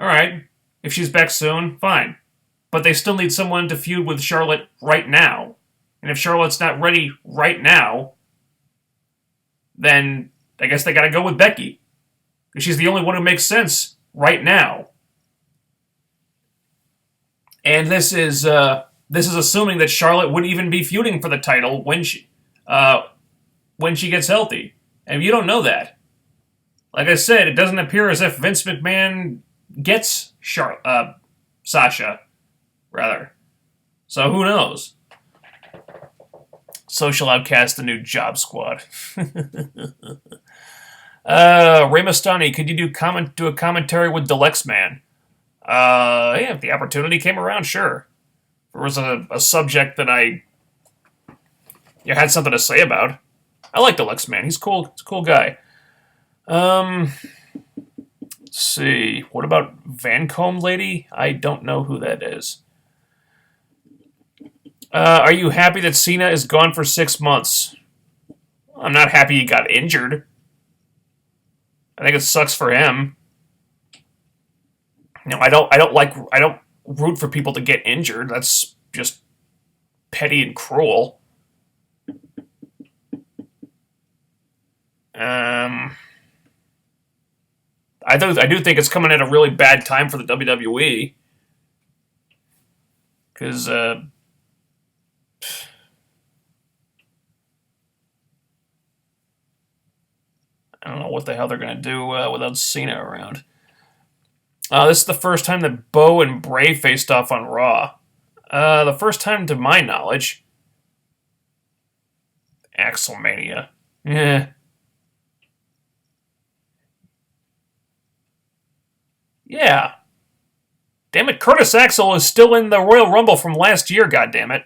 Alright, if she's back soon, fine. But they still need someone to feud with Charlotte right now. And if Charlotte's not ready right now, then I guess they gotta go with Becky. Because she's the only one who makes sense right now. And this is assuming that Charlotte would even be feuding for the title when she gets healthy. And you don't know that. Like I said, it doesn't appear as if Vince McMahon gets Sasha, rather. So who knows? Social Outcast, the new job squad. Rey Mastani, could you do a commentary with Deluxe Man? Yeah, if the opportunity came around, sure. If there was a subject that I had something to say about. I like Deluxe Man. He's cool. He's a cool guy. Let's see. What about Vancombe Lady? I don't know who that is. Are you happy that Cena is gone for 6 months? I'm not happy he got injured. I think it sucks for him. I don't root for people to get injured. That's just petty and cruel. I do think it's coming at a really bad time for the WWE. Because, I don't know what the hell they're going to do without Cena around. This is the first time that Bo and Bray faced off on Raw. The first time to my knowledge. Axelmania. Yeah. Yeah. Damn it, Curtis Axel is still in the Royal Rumble from last year, goddammit.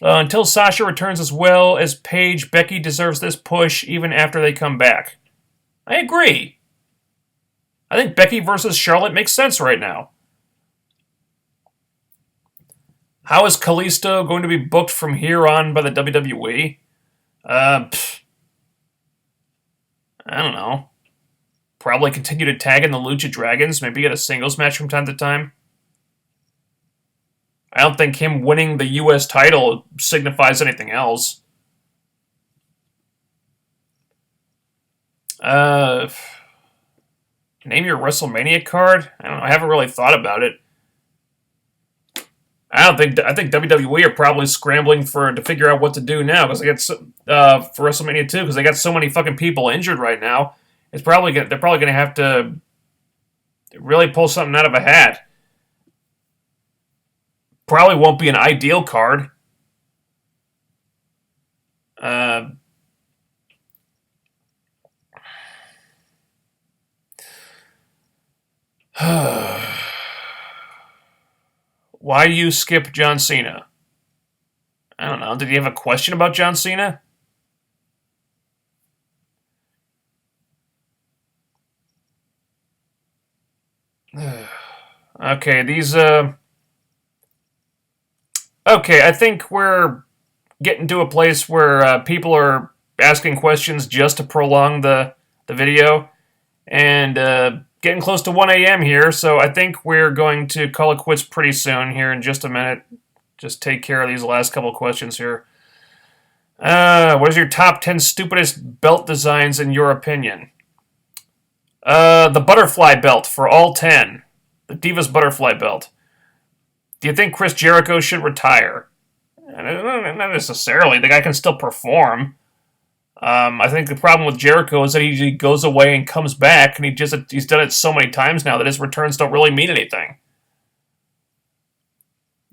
Until Sasha returns as well as Paige, Becky deserves this push even after they come back. I agree. I think Becky versus Charlotte makes sense right now. How is Kalisto going to be booked from here on by the WWE? I don't know. Probably continue to tag in the Lucha Dragons, maybe get a singles match from time to time. I don't think him winning the U.S. title signifies anything else. Name your WrestleMania card? I don't know. I haven't really thought about it. I think WWE are probably scrambling to figure out what to do now because they got for WrestleMania 2 because they got so many fucking people injured right now. They're probably going to have to really pull something out of a hat. Probably won't be an ideal card. Why you skip John Cena? I don't know. Did you have a question about John Cena? Okay, these, Okay, I think we're getting to a place where people are asking questions just to prolong the video. And getting close to 1 a.m. here, so I think we're going to call it quits pretty soon here in just a minute. Just take care of these last couple questions here. What is your top 10 stupidest belt designs in your opinion? The butterfly belt for all 10. The Divas butterfly belt. Do you think Chris Jericho should retire? Not necessarily. The guy can still perform. I think the problem with Jericho is that he goes away and comes back, and he's done it so many times now that his returns don't really mean anything.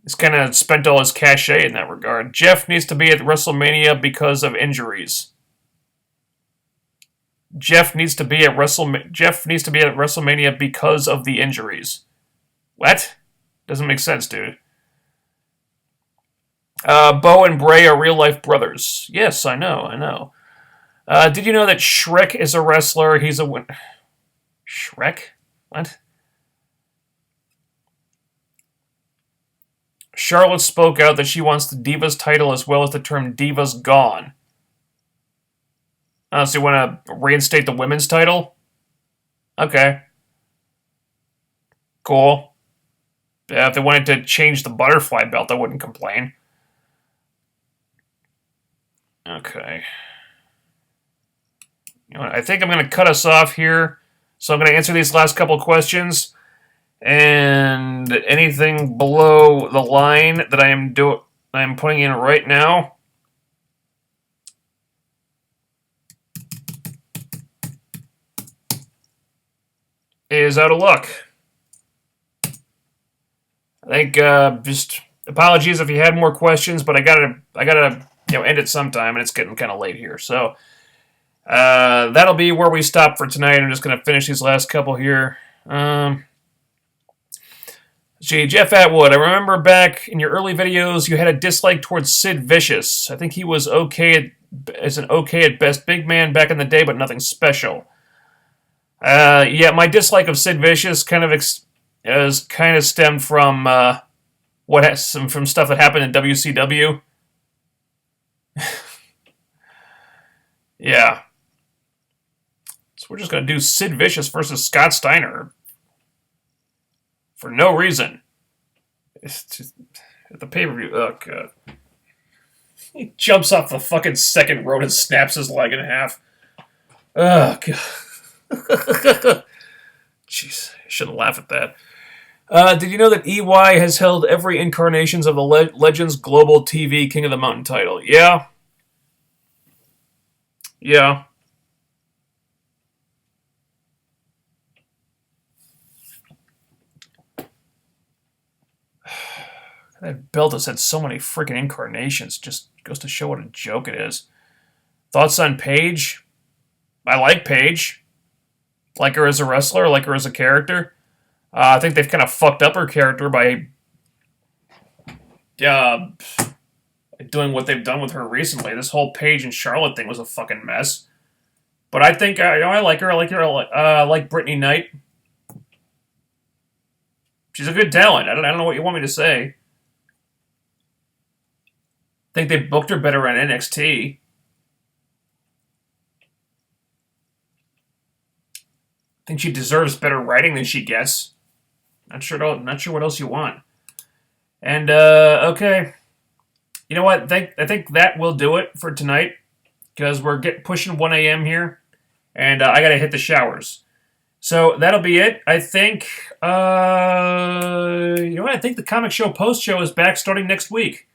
He's kind of spent all his cachet in that regard. Jeff needs to be at WrestleMania because of injuries. Jeff needs to be at WrestleMania because of the injuries. What? Doesn't make sense, dude. Bo and Bray are real-life brothers. Yes, I know. Did you know that Shrek is a wrestler? He's a win... Shrek? What? Charlotte spoke out that she wants the Divas title as well as the term Divas gone. So you want to reinstate the women's title? Okay. Cool. Yeah, if they wanted to change the butterfly belt, I wouldn't complain. Okay. You know what, I think I'm going to cut us off here. So I'm going to answer these last couple questions. And anything below the line that I'm putting in right now is out of luck. I think just apologies if you had more questions, but I gotta end it sometime, and it's getting kind of late here. So that'll be where we stop for tonight. I'm just gonna finish these last couple here. Jeff Atwood, I remember back in your early videos you had a dislike towards Sid Vicious. I think he was okay at best big man back in the day, but nothing special. Yeah, my dislike of Sid Vicious kind of stemmed from from stuff that happened in WCW. Yeah. So we're just gonna do Sid Vicious versus Scott Steiner. For no reason. It's just, at the pay-per-view, oh god. He jumps off the fucking second rope and snaps his leg in half. Oh god. Jeez, I shouldn't laugh at that. Did you know that EY has held every incarnations of the Legends Global TV King of the Mountain title? Yeah. Yeah. That belt has had so many freaking incarnations. Just goes to show what a joke it is. Thoughts on Paige? I like Paige. Like her as a wrestler, like her as a character. I think they've kind of fucked up her character by doing what they've done with her recently. This whole Paige and Charlotte thing was a fucking mess. But I think I like her. I like Brittany Knight. She's a good talent. I don't know what you want me to say. I think they booked her better on NXT. I think she deserves better writing than she gets. Not sure what else you want. And okay, you know what? I think that will do it for tonight because we're pushing 1 a.m. here, and I gotta hit the showers. So that'll be it. I think. You know what? I think the Comic Show post show is back starting next week.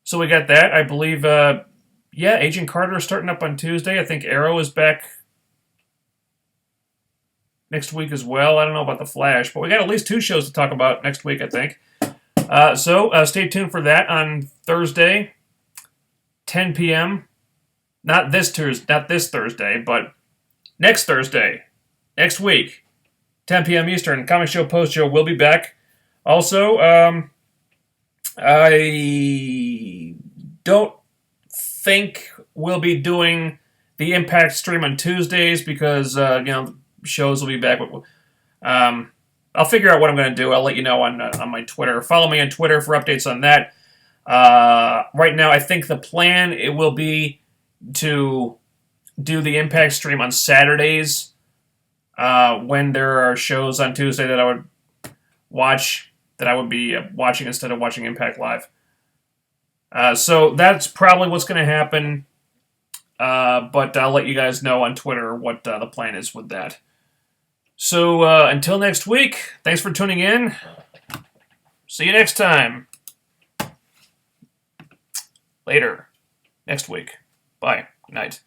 So we got that. I believe. Yeah, Agent Carter is starting up on Tuesday. I think Arrow is back next week as well. I don't know about The Flash, but we got at least 2 shows to talk about next week, I think. So stay tuned for that on Thursday, 10 p.m. Not this Thursday, but next Thursday, next week, 10 p.m. Eastern. Comic Show Post Show will be back Also, I don't think we'll be doing the Impact stream on Tuesdays because shows will be back. I'll figure out what I'm going to do. I'll let you know on my Twitter. Follow me on Twitter for updates on that. Right now, I think the plan it will be to do the Impact stream on Saturdays when there are shows on Tuesday that I would watch, that I would be watching instead of watching Impact Live. So that's probably what's going to happen, but I'll let you guys know on Twitter what the plan is with that. So until next week, thanks for tuning in. See you next time. Later. Next week. Bye. Good night.